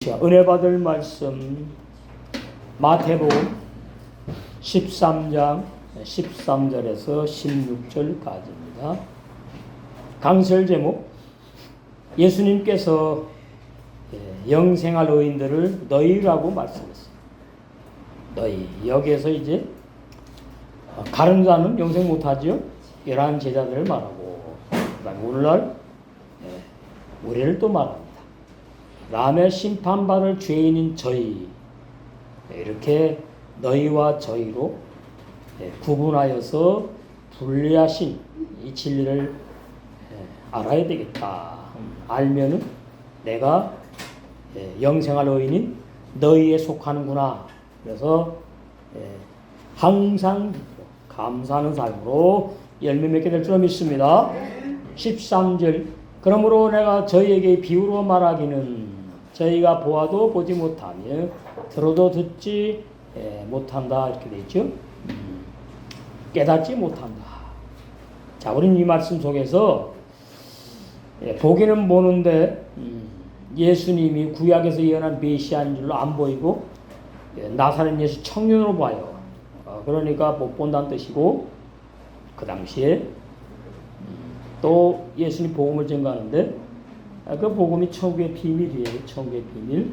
자, 은혜 받을 말씀 마태복음 13장 13절에서 16절까지입니다. 강설 제목 예수님께서 영생할 의인들을 너희라고 말씀했어요. 너희. 여기에서 이제 가른 자는 영생 못하죠. 11 제자들을 말하고 그다음에 오늘날 우리를 또 말합니다. 남의 심판받을 죄인인 저희, 이렇게 너희와 저희로 구분하여서 분리하신 이 진리를 알아야 되겠다. 알면은 내가 영생할 의인인 너희에 속하는구나. 그래서 항상 감사하는 삶으로 열매 맺게 될 줄 믿습니다. 13절 그러므로 내가 저희에게 비유로 말하기는 저희가 보아도 보지 못하며 들어도 듣지 못한다 이렇게 되어 있죠. 깨닫지 못한다. 자, 우리는 이 말씀 속에서 보기는 보는데 예수님이 구약에서 예언한 메시아인 줄로 안 보이고 나사렛 예수 청년으로 봐요. 그러니까 못 본다는 뜻이고 그 당시에 또 예수님 복음을 전가하는데 그 복음이 천국의 비밀이에요. 천국의 비밀.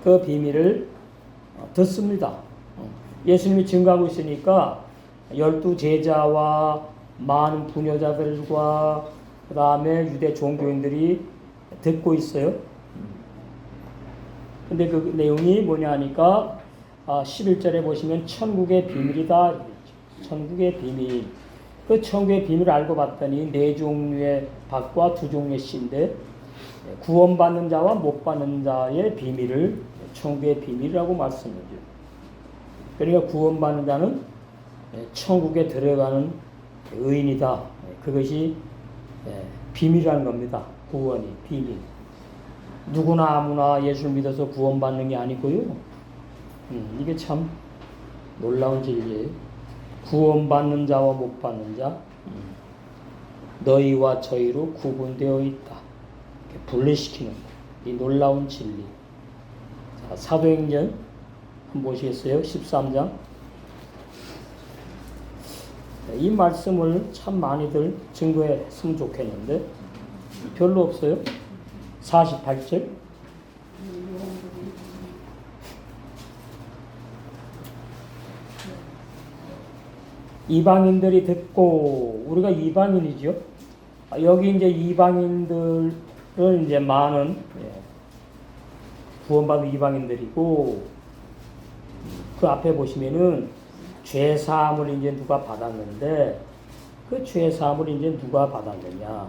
그 비밀을 듣습니다. 예수님이 증가하고 있으니까 12 제자와 많은 부녀자들과 그 다음에 유대 종교인들이 듣고 있어요. 근데 그 내용이 뭐냐 하니까 11절에 보시면 천국의 비밀이다. 천국의 비밀. 그 천국의 비밀을 알고 봤더니 4종류의 밭과 2종류의 씨인데 구원받는 자와 못 받는 자의 비밀을 천국의 비밀이라고 말씀해요. 그러니까 구원받는 자는 천국에 들어가는 의인이다. 그것이 비밀이라는 겁니다. 구원이 비밀. 누구나 아무나 예수를 믿어서 구원받는 게 아니고요. 이게 참 놀라운 진리예요. 구원받는 자와 못 받는 자, 너희와 저희로 구분되어 있다. 분리시키는 이 놀라운 진리. 자, 사도행전 한번 보시겠어요? 13장. 이 말씀을 참 많이들 증거했으면 좋겠는데 별로 없어요. 48절. 이방인들이 듣고, 우리가 이방인이죠. 여기 이제 이방인들은 이제 많은 구원받은 이방인들이고, 그 앞에 보시면은 죄사함을 이제 누가 받았는데, 그 죄사함을 이제 누가 받았느냐.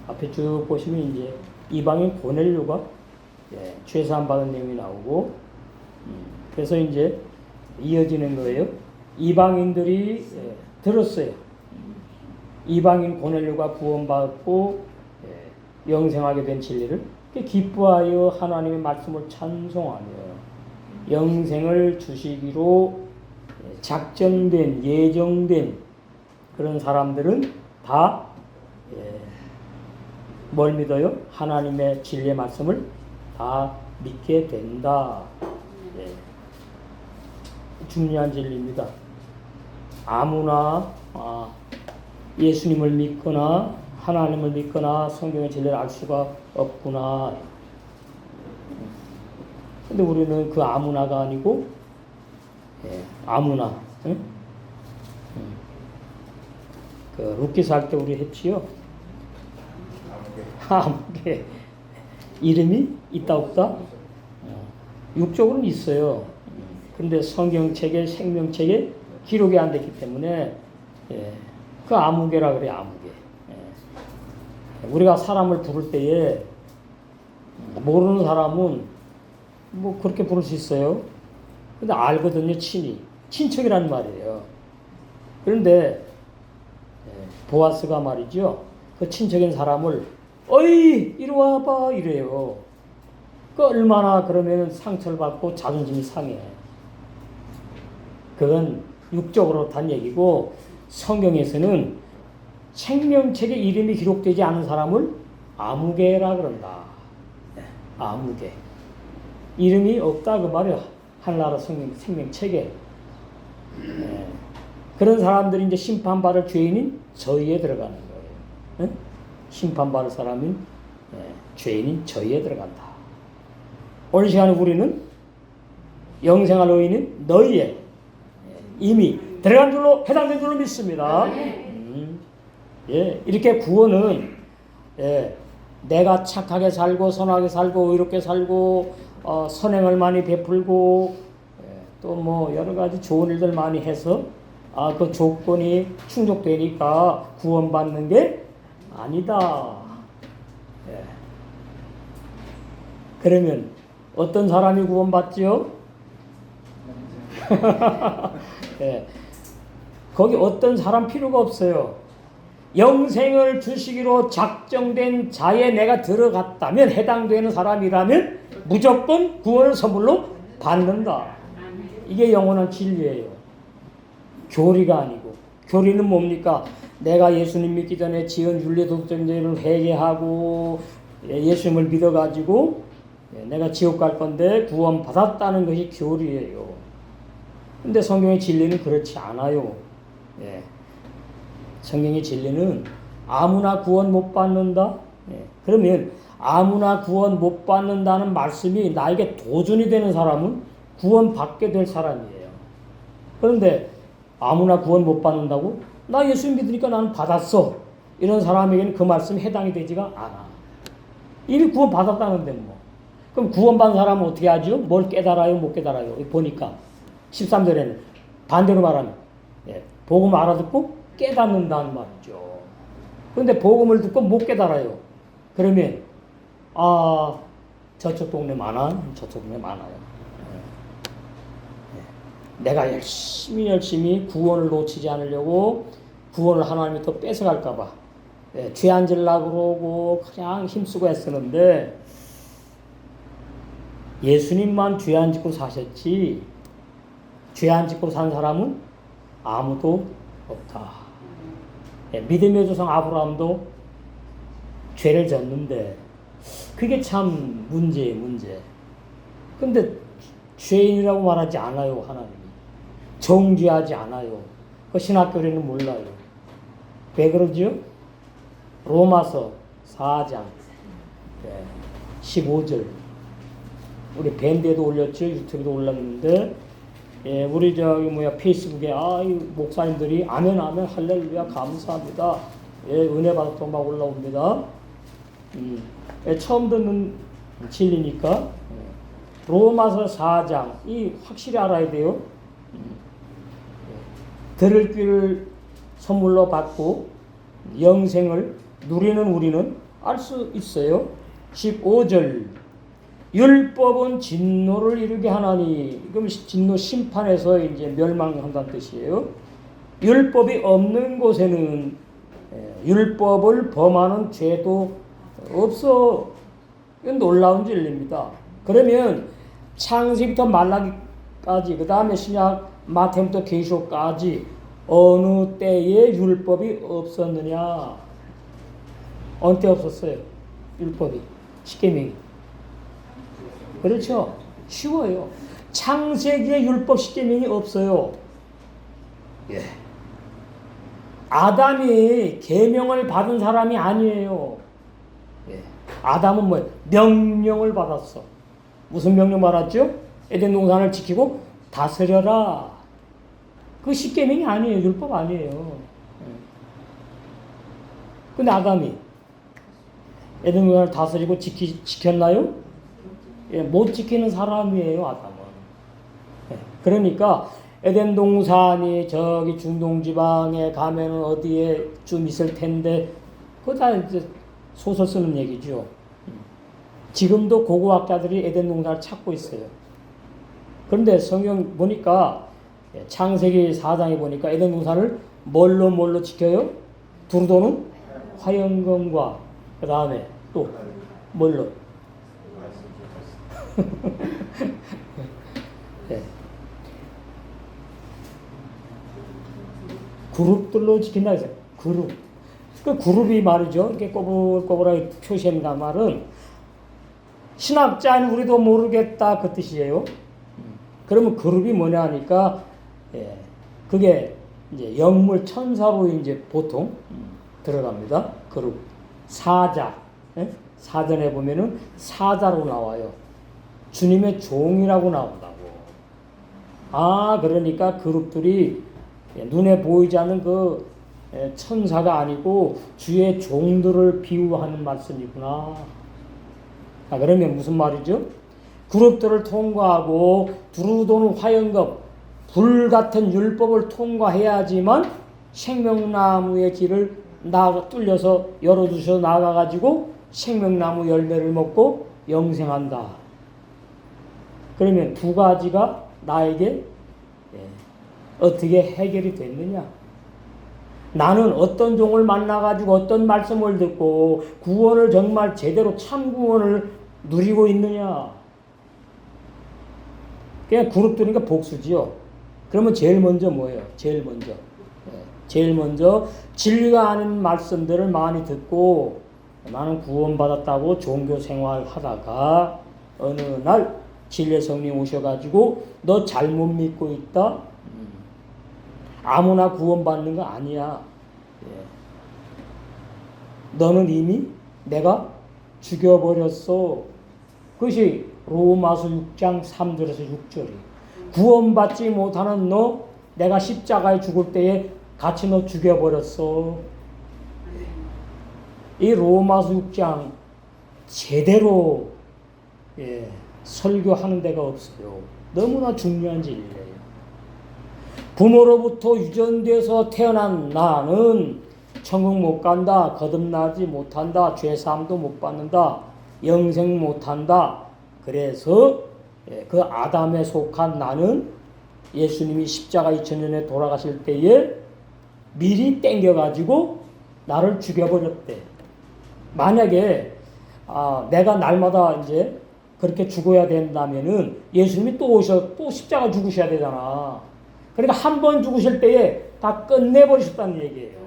앞에 쭉 보시면 이제 이방인 고넬료가 죄사함 받은 내용이 나오고, 그래서 이제 이어지는 거예요. 이방인들이 들었어요. 이방인 고넬료가 구원받고 영생하게 된 진리를 기뻐하여 하나님의 말씀을 찬송하며 영생을 주시기로 작정된 예정된 그런 사람들은 다 뭘 믿어요? 하나님의 진리의 말씀을 다 믿게 된다. 중요한 진리입니다. 아무나 예수님을 믿거나 하나님을 믿거나 성경의 진리를 알 수가 없구나. 근데 우리는 그 아무나가 아니고 아무나. 응? 그 루키스 할 때 우리 했지요. 아무게 이름이 있다 없다? 육적으로는 있어요. 근데 성경책에 생명책에 기록이 안 됐기 때문에 그 아무개라 그래. 아무개. 우리가 사람을 부를 때에 모르는 사람은 뭐 그렇게 부를 수 있어요. 근데 알거든요. 친척이라는 말이에요. 그런데 보아스가 말이죠. 그 친척인 사람을 어이 이리 와봐 이래요. 그 얼마나 그러면 상처를 받고 자존심이 상해. 그건 육적으로 단 얘기고 성경에서는 생명책에 이름이 기록되지 않은 사람을 아무개라 그런다. 아무개. 이름이 없다 그 말이야. 하늘나라 생명책에. 예. 그런 사람들이 이제 심판받을 죄인인 저희에 들어가는 거예요. 예? 심판받을 사람인 죄인인 저희에 들어간다. 오늘 시간에 우리는 영생할 의인은 너희에 이미 들어간 줄로 해당된 줄로 믿습니다. 예, 이렇게 구원은 내가 착하게 살고 선하게 살고 의롭게 살고 선행을 많이 베풀고 또 뭐 여러 가지 좋은 일들 많이 해서 그 조건이 충족되니까 구원받는 게 아니다. 그러면 어떤 사람이 구원받지요? 거기 어떤 사람 필요가 없어요. 영생을 주시기로 작정된 자에 내가 들어갔다면 해당되는 사람이라면 무조건 구원을 선물로 받는다. 이게 영원한 진리예요. 교리가 아니고. 교리는 뭡니까? 내가 예수님 믿기 전에 지은 윤리도덕죄를 회개하고 예수님을 믿어가지고 내가 지옥 갈 건데 구원 받았다는 것이 교리예요. 근데 성경의 진리는 그렇지 않아요. 성경의 진리는 아무나 구원 못 받는다? 그러면 아무나 구원 못 받는다는 말씀이 나에게 도전이 되는 사람은 구원 받게 될 사람이에요. 그런데 아무나 구원 못 받는다고? 나 예수 믿으니까 나는 받았어. 이런 사람에게는 그 말씀이 해당이 되지가 않아. 이미 구원 받았다는데 뭐. 그럼 구원 받은 사람은 어떻게 하죠? 뭘 깨달아요? 못 깨달아요? 보니까 13절에는 반대로 말하면 복음 알아듣고 깨닫는다는 말이죠. 그런데 복음을 듣고 못 깨달아요. 그러면 저쪽 동네 많아? 저쪽 동네 많아요. 내가 열심히 구원을 놓치지 않으려고 구원을 하나님이 또 뺏어갈까 봐 죄 안 질라고 그러고 그냥 힘쓰고 애쓰는데 예수님만 죄 안 짓고 사셨지 죄 안 짓고 산 사람은 아무도 없다. 믿음의 조상 아브라함도 죄를 졌는데 그게 참 문제예요, 문제. 근데 죄인이라고 말하지 않아요, 하나님이. 정죄하지 않아요. 그 신학교에는 몰라요. 왜 그러지요? 로마서 4장 15절. 우리 밴드에도 올렸죠, 유튜브에도 올랐는데 우리 페이스북에 이 목사님들이 아멘 할렐루야 감사합니다. 은혜 받았다고 막 올라옵니다. 처음 듣는 진리니까 로마서 4장 이 확실히 알아야 돼요. 들을 귀를 선물로 받고 영생을 누리는 우리는 알 수 있어요. 15절 율법은 진노를 이루게 하나니 그럼 진노 심판에서 이제 멸망한다는 뜻이에요. 율법이 없는 곳에는 율법을 범하는 죄도 없어. 이건 놀라운 진리입니다. 그러면 창세기부터 말라기까지 그 다음에 신약 마태부터 계시록까지 어느 때에 율법이 없었느냐? 어느 때 없었어요? 율법이 십계명이. 그렇죠? 쉬워요. 창세기에 율법 십계명이 없어요. 아담이 계명을 받은 사람이 아니에요. 아담은 뭐예요? 명령을 받았어. 무슨 명령 받았죠? 에덴 동산을 지키고 다스려라. 그 십계명이 아니에요. 율법 아니에요. 근데 아담이 에덴 동산을 다스리고 지켰나요? 못 지키는 사람이에요, 아담은. 그러니까 에덴 동산이 저기 중동 지방에 가면은 어디에 좀 있을 텐데 그거 다 이제 소설 쓰는 얘기죠. 지금도 고고학자들이 에덴 동산을 찾고 있어요. 그런데 성경 보니까 창세기 4장에 보니까 에덴 동산을 뭘로 지켜요? 두루도는 화영검과 그 다음에 또 뭘로? 그룹들로 지킨다 해서 그룹. 그 그룹이 말이죠. 이렇게 꼬불꼬불하게 표시한다 말은 신학자인 우리도 모르겠다 그 뜻이에요. 그러면 그룹이 뭐냐 하니까 그게 이제 영물 천사로 이제 보통 들어갑니다. 그룹 사자. 사전에 보면은 사자로 나와요. 주님의 종이라고 나온다고. 그러니까 그룹들이 눈에 보이지 않는 그 천사가 아니고 주의 종들을 비유하는 말씀이구나. 그러면 무슨 말이죠? 그룹들을 통과하고 두루 도는 화영급 불같은 율법을 통과해야지만 생명나무의 길을 뚫려서 열어주셔서 나가가지고 생명나무 열매를 먹고 영생한다. 그러면 두 가지가 나에게 어떻게 해결이 됐느냐? 나는 어떤 종을 만나가지고 어떤 말씀을 듣고 구원을 정말 제대로 참 구원을 누리고 있느냐? 그냥 그룹들이니까 복수지요. 그러면 제일 먼저 뭐예요? 제일 먼저 진리가 아닌 말씀들을 많이 듣고 나는 구원받았다고 종교 생활 하다가 어느 날 진리의 성령 오셔가지고 너 잘못 믿고 있다? 아무나 구원받는 거 아니야. 너는 이미 내가 죽여버렸어. 그것이 로마서 6장 3절에서 6절이. 구원받지 못하는 너 내가 십자가에 죽을 때에 같이 너 죽여버렸어. 이 로마서 6장 제대로 설교하는 데가 없어요. 너무나 중요한 진리예요. 부모로부터 유전돼서 태어난 나는 천국 못 간다, 거듭나지 못한다, 죄사함도 못 받는다, 영생 못한다. 그래서 그 아담에 속한 나는 예수님이 십자가 2000년에 돌아가실 때에 미리 땡겨가지고 나를 죽여버렸대. 만약에 내가 날마다 이제 그렇게 죽어야 된다면은 예수님이 또 십자가 죽으셔야 되잖아. 그러니까 한 번 죽으실 때에 다 끝내버리셨다는 얘기예요.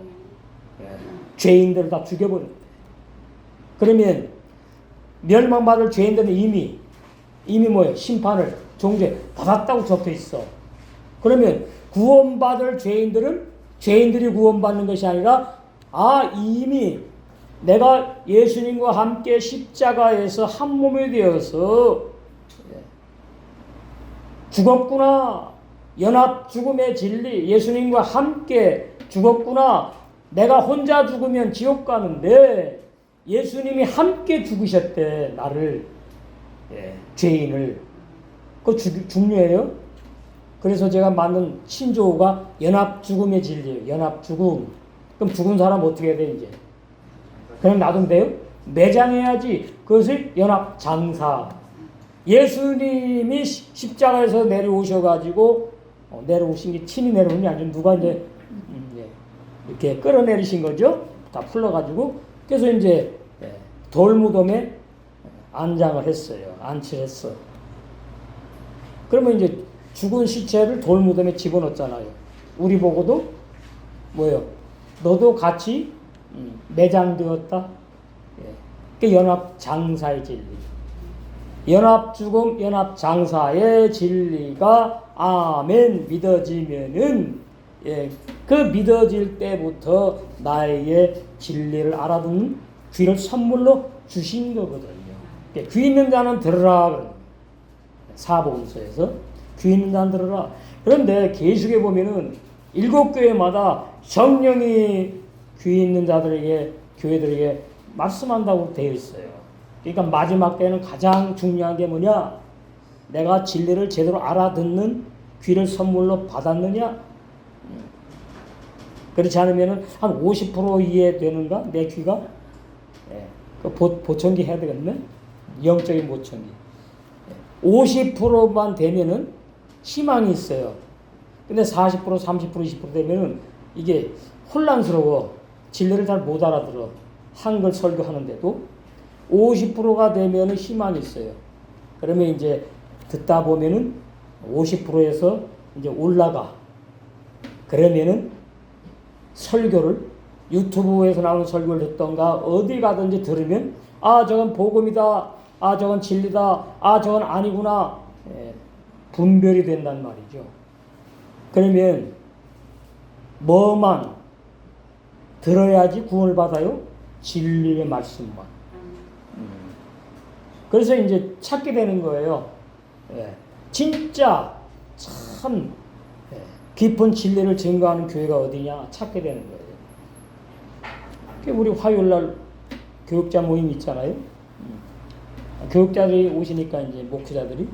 죄인들을 다 죽여버렸대. 그러면 멸망받을 죄인들은 이미 뭐예요? 심판을 종죄 받았다고 적혀 있어. 그러면 구원받을 죄인들이 구원받는 것이 아니라 이미 내가 예수님과 함께 십자가에서 한 몸이 되어서 죽었구나. 연합 죽음의 진리, 예수님과 함께 죽었구나. 내가 혼자 죽으면 지옥 가는데 예수님이 함께 죽으셨대. 나를, 죄인을. 그거 중요해요. 그래서 제가 만든 신조어가 연합 죽음의 진리예요. 연합 죽음. 그럼 죽은 사람 어떻게 해야 돼 이제? 그냥 놔두면 돼요? 매장해야지. 그것을 연합 장사. 예수님이 십자가에서 내려오셔가지고 내려오신 게 친히 내려오는 게 아니라 누가 이제 이렇게 끌어내리신 거죠. 다 풀러가지고 그래서 이제 돌무덤에 안장을 했어요. 안치를 했어. 그러면 이제 죽은 시체를 돌무덤에 집어넣었잖아요. 우리 보고도 뭐예요? 너도 같이 매장되었다. 그 연합 장사의 진리. 연합 죽음, 연합 장사의 진리가 아멘 믿어지면은 그 믿어질 때부터 나에게 진리를 알아듣는 귀를 선물로 주신 거거든요. 귀 있는 자는 들으라. 사복음서에서 귀 있는 자는 들으라. 그런데 계시록에 보면은 7교회마다 성령이 귀 있는 자들에게 교회들에게 말씀한다고 되어 있어요. 그러니까 마지막 때는 가장 중요한 게 뭐냐? 내가 진리를 제대로 알아듣는 귀를 선물로 받았느냐? 그렇지 않으면 한 50% 이해되는가? 내 귀가? 그 보청기 해야 되겠네? 영적인 보청기. 50%만 되면은 희망이 있어요. 근데 40%, 30%, 20% 되면은 이게 혼란스러워. 진리를 잘 못 알아들어. 한글 설교하는데도 50%가 되면은 희망이 있어요. 그러면 이제 듣다 보면은 50%에서 이제 올라가. 그러면은 설교를 유튜브에서 나오는 설교를 듣던가 어디 가든지 들으면 저건 복음이다. 아 저건 진리다, 아 저건 아니구나, 분별이 된단 말이죠. 그러면 뭐만 들어야지 구원을 받아요? 진리의 말씀만. 그래서 이제 찾게 되는 거예요. 진짜 참 깊은 진리를 증거하는 교회가 어디냐 찾게 되는 거예요. 우리 화요일날 교육자 모임 있잖아요. 교육자들이 오시니까 이제 목회자들이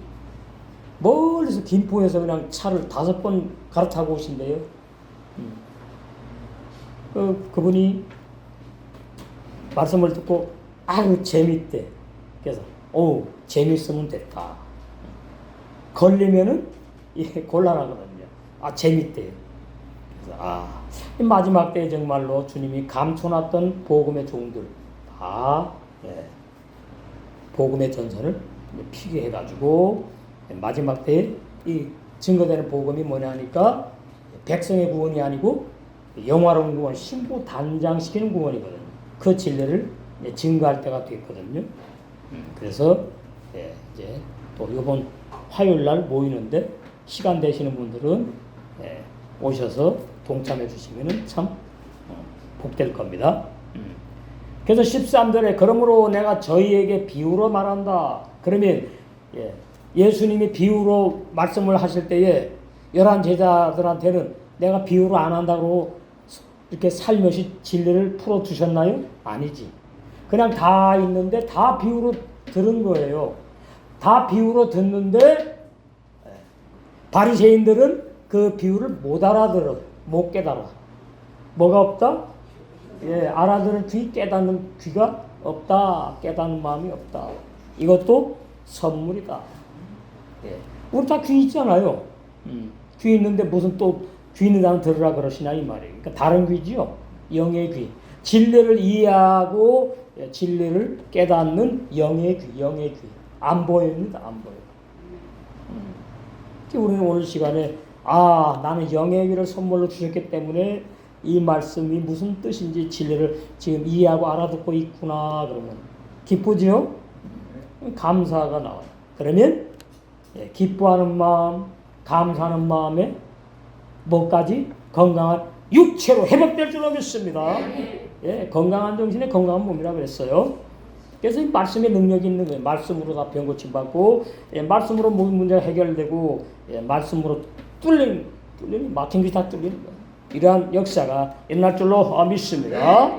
멀리서 김포에서 그냥 차를 5번 갈아타고 오신대요. 그분이 말씀을 듣고 아유 재밌대. 그래서 오 재밌으면 됐다. 걸리면은 곤란하거든요. 아 재밌대요. 그래서 마지막 때 정말로 주님이 감춰놨던 복음의 종들 다 복음의 전선을 피게 해가지고 마지막 때에 이 증거되는 복음이 뭐냐 하니까 백성의 구원이 아니고 영화로운 구원, 신부 단장시키는 구원이거든요. 그 진리를 증거할 때가 됐거든요. 그래서 이제 또 이번 화요일 날 모이는데 시간 되시는 분들은 오셔서 동참해 주시면 참 복될 겁니다. 그래서 13절에 그러므로 내가 저희에게 비유로 말한다. 그러면 예수님이 비유로 말씀을 하실 때에 11 제자들한테는 내가 비유로 안 한다고 이렇게 살며시 진리를 풀어주셨나요? 아니지. 그냥 다 있는데 다 비유로 들은 거예요. 다 비유로 듣는데 바리새인들은 그 비유를 못 알아들어. 못 깨달아. 뭐가 없다? 알아들은 귀, 깨닫는 귀가 없다. 깨닫는 마음이 없다. 이것도 선물이다. 우리 다 귀 있잖아요. 귀 있는데 무슨 또 귀 있는 사람 들으라 그러시냐 이 말이에요. 그러니까 다른 귀지요. 영의 귀. 진리를 이해하고 진리를 깨닫는 영의 귀, 영의 귀. 안 보입니다. 안 보여요. 우리는 오늘 시간에 나는 영의 귀를 선물로 주셨기 때문에 이 말씀이 무슨 뜻인지 진리를 지금 이해하고 알아듣고 있구나 그러면 기쁘지요? 감사가 나와요. 그러면 기뻐하는 마음, 감사하는 마음에 뭐까지? 건강한 육체로 회복될 줄로 믿습니다. 건강한 정신에 건강한 몸이라고 그랬어요. 그래서 이 말씀의 능력이 있는 거예요. 말씀으로 다 병 고침받고, 말씀으로 모든 문제가 해결되고, 말씀으로 뚫리는 막힌 것이 다 뚫리는 거예요. 이러한 역사가 일어날 줄로 믿습니다.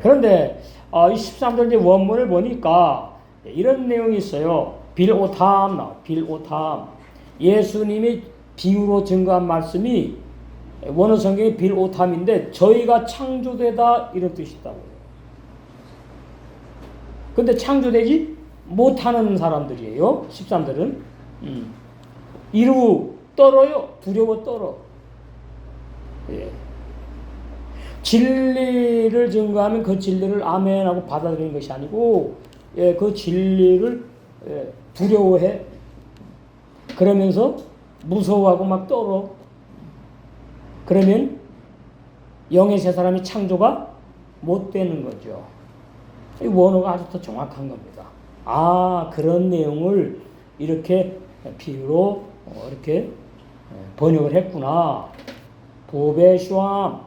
그런데 이 13절 이제 원문을 보니까 이런 내용이 있어요. 빌오탐. 예수님이 비유로 증거한 말씀이 원어 성경이 빌오탐인데 저희가 창조되다 이런 뜻이 있다고요. 근데 창조되지 못하는 사람들이에요. 13절은. 이루 떨어요. 두려워 떨어. 진리를 증거하면 그 진리를 아멘하고 받아들이는 것이 아니고 그 진리를 두려워해. 그러면서 무서워하고 막 떨어. 그러면 영의 세 사람이 창조가 못 되는 거죠. 이 원어가 아주 더 정확한 겁니다. 그런 내용을 이렇게 비유로 이렇게 번역을 했구나. 보베슈암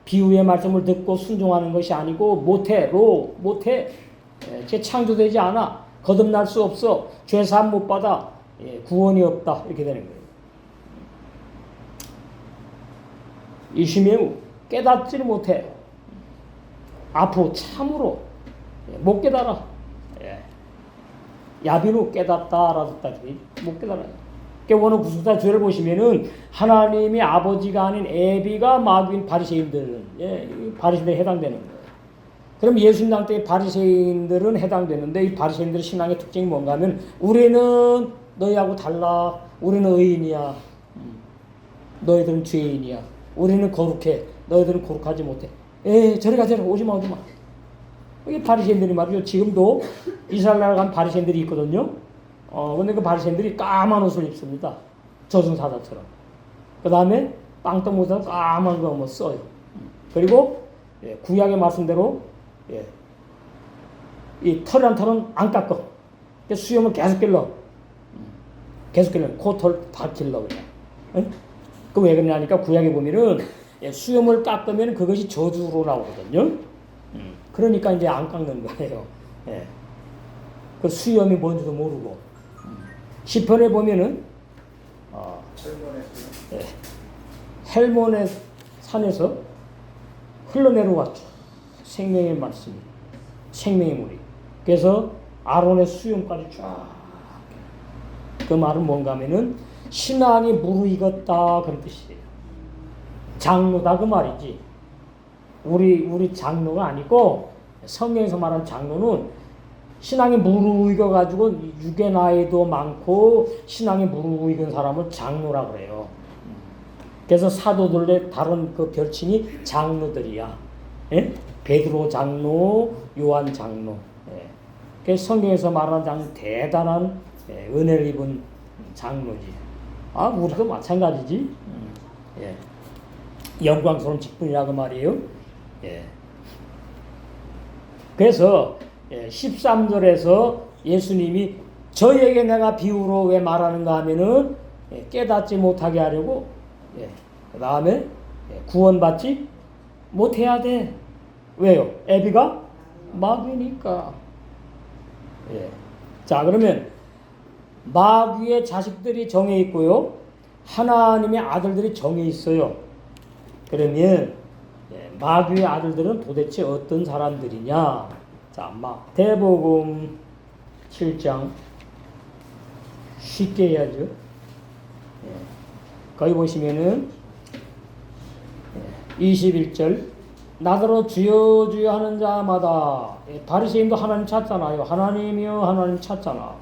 비유의 말씀을 듣고 순종하는 것이 아니고 못해. 제 창조되지 않아. 거듭날 수 없어. 죄사함 못 받아. 구원이 없다. 이렇게 되는 거예요. 이시메우 깨닫지를 못해. 앞으로 참으로 못 깨달아. 야비로 깨닫다 알아듣다 못 깨달아요. 원어 구속사 주를 보시면은 하나님의 아버지가 아닌 애비가 마귀인 바리새인들은 바리새인들에 해당되는 거예요. 그럼 예수님 당때 바리새인들은 해당되는데 이 바리새인들의 신앙의 특징이 뭔가 하면 우리는 너희하고 달라. 우리는 의인이야. 너희들은 죄인이야. 우리는 거룩해. 너희들은 거룩하지 못해. 저리 가 오지 마. 이게 바리새인들이 말이죠. 지금도 이스라엘 나라 간 바리새인들이 있거든요. 근데 그 바리새인들이 까만 옷을 입습니다. 저승사자처럼. 그 다음에 빵떡 못하고 까만 거 뭐 써요. 그리고 구약의 말씀대로 이 털이란 털은 안 깎아. 수염을 계속 길러. 계속 길러. 그 털 다 길러 그냥. 응? 그 왜 그러냐니까 구약에 보면은 수염을 깎으면 그것이 저주로 나오거든요. 그러니까 이제 안 깎는 거예요. 예. 그 수염이 뭔지도 모르고. 시편에 보면은 헬몬의 산에서 흘러내려왔죠. 생명의 말씀이, 생명의 물이. 그래서 아론의 수염까지 쫙. 그 말은 뭔가 하면은 신앙이 무르익었다 그런 뜻이에요. 장로다 그 말이지. 우리 장로가 아니고 성경에서 말하는 장로는 신앙이 무르익어 가지고 육의 나이도 많고 신앙이 무르익은 사람을 장로라 그래요. 그래서 사도들의 다른 그 별칭이 장로들이야. 예? 베드로 장로, 요한 장로. 예. 그래서 성경에서 말하는 장로 대단한 은혜를 입은 장로지. 우리도 마찬가지지. 예. 영광스러운 직분이라고 말이에요. 예. 그래서 13절에서 예수님이 저희에게 내가 비유로 왜 말하는가 하면은 깨닫지 못하게 하려고, 그 다음에 구원받지 못해야 돼. 왜요? 애비가 마귀니까. 자, 그러면 마귀의 자식들이 정해 있고요. 하나님의 아들들이 정해 있어요. 그러면 마귀의 아들들은 도대체 어떤 사람들이냐? 자, 마태복음 7장 쉽게 해야죠. 거기 보시면은 21절 나더러 주여 주여 하는 자마다 바리새인도 하나님 찾잖아요. 하나님이요 하나님 찾잖아.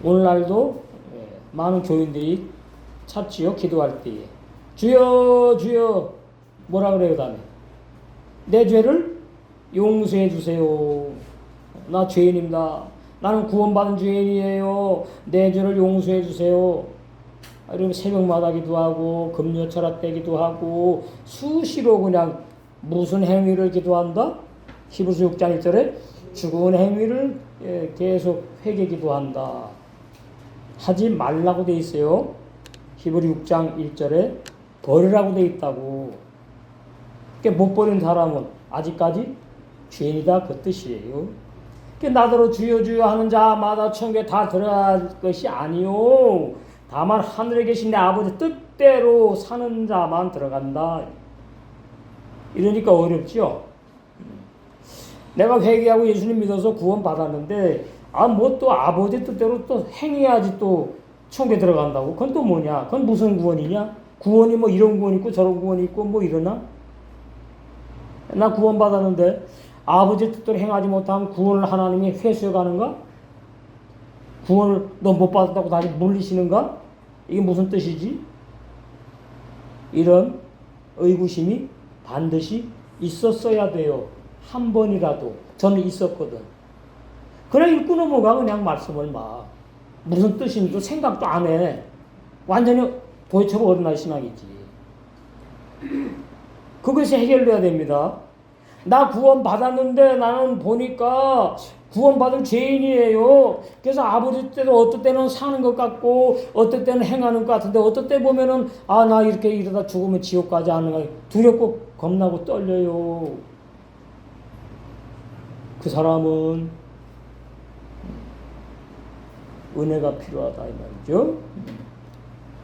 오늘날도 많은 교인들이 찾지요. 기도할 때에 주여 주여 뭐라 그래요? 다음에 내 죄를 용서해 주세요. 나 죄인입니다. 나는 구원받은 죄인이에요. 내 죄를 용서해 주세요. 이러면 새벽마다 기도하고 금요철학 때 기도하고 수시로 그냥 무슨 행위를 기도한다? 히브리서 6장 1절에 죽은 행위를 계속 회개 기도한다. 하지 말라고 돼 있어요. 히브리 6장 1절에 버리라고 돼 있다고. 그러니까 못 버린 사람은 아직까지 죄인이다 그 뜻이에요. 그러니까 나더러 주여 주여 하는 자마다 천국에 다 들어갈 것이 아니요. 다만 하늘에 계신 내 아버지 뜻대로 사는 자만 들어간다. 이러니까 어렵죠. 내가 회개하고 예수님 믿어서 구원 받았는데 뭐 또 아버지 뜻대로 또 행해야지 또 천국에 들어간다고. 그건 또 뭐냐? 그건 무슨 구원이냐? 구원이 뭐 이런 구원 있고 저런 구원이 있고 뭐 이러나? 나 구원 받았는데 아버지 뜻대로 행하지 못하면 구원을 하나님이 회수해 가는가? 구원을 너 못 받았다고 다시 물리시는가? 이게 무슨 뜻이지? 이런 의구심이 반드시 있었어야 돼요. 한 번이라도. 저는 있었거든. 그래 읽고 넘어가 그냥 말씀을 막. 무슨 뜻인지도 생각도 안 해. 완전히 도대체로 어린아이 신앙이지. 그것이 해결돼야 됩니다. 나 구원 받았는데 나는 보니까 구원받은 죄인이에요. 그래서 아버지 때도 어떨 때는 사는 것 같고 어떨 때는 행하는 것 같은데 어떨 때 보면은 나 이렇게 이러다 죽으면 지옥 가지 않는가 두렵고 겁나고 떨려요. 그 사람은 은혜가 필요하다 이 말이죠.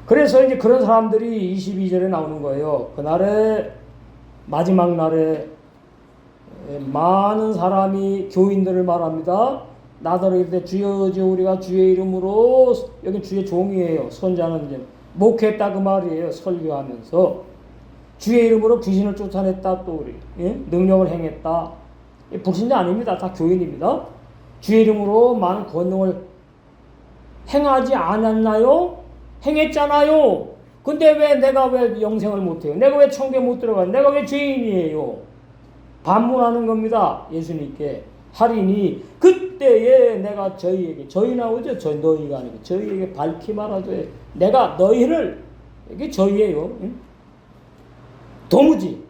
그래서 이제 그런 사람들이 22절에 나오는 거예요. 그날에 마지막 날에 많은 사람이 교인들을 말합니다. 나더러 이르되 주여 주여 우리가 주의 이름으로 여기 주의 종이에요. 선자는 이제 목했다 그 말이에요. 설교하면서 주의 이름으로 귀신을 쫓아냈다 또 우리 능력을 행했다. 불신자 아닙니다. 다 교인입니다. 주의 이름으로 많은 권능을 행하지 않았나요? 행했잖아요. 근데 왜 내가 왜 영생을 못해요? 내가 왜 천국에 못 들어가요? 내가 왜 죄인이에요? 반문하는 겁니다. 예수님께. 할인이 그때에 내가 저희에게 저희 나오죠. 너희가 아니고 저희에게 밝히 말하되 내가 너희를 이게 저희예요. 도무지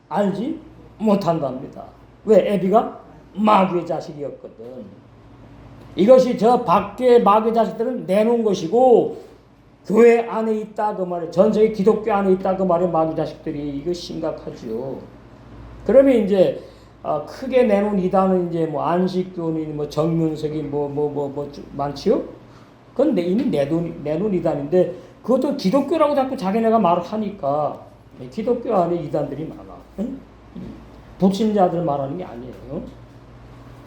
알지 못한답니다. 왜? 애비가 마귀의 자식이었거든. 이것이 저 밖에 마귀의 자식들은 내놓은 것이고 교회 안에 있다 그 말이에요. 전 세계 기독교 안에 있다 그 말이에요. 마귀 자식들이. 이거 심각하죠. 그러면 이제 크게 내놓은 이단은 이제 뭐 안식교니 뭐 정윤석이 뭐 많지요. 그건 이미 내놓은 이단인데 그것도 기독교라고 자꾸 자기네가 말을 하니까 기독교 안에 이단들이 많아. 응? 불신자들 말하는 게 아니에요.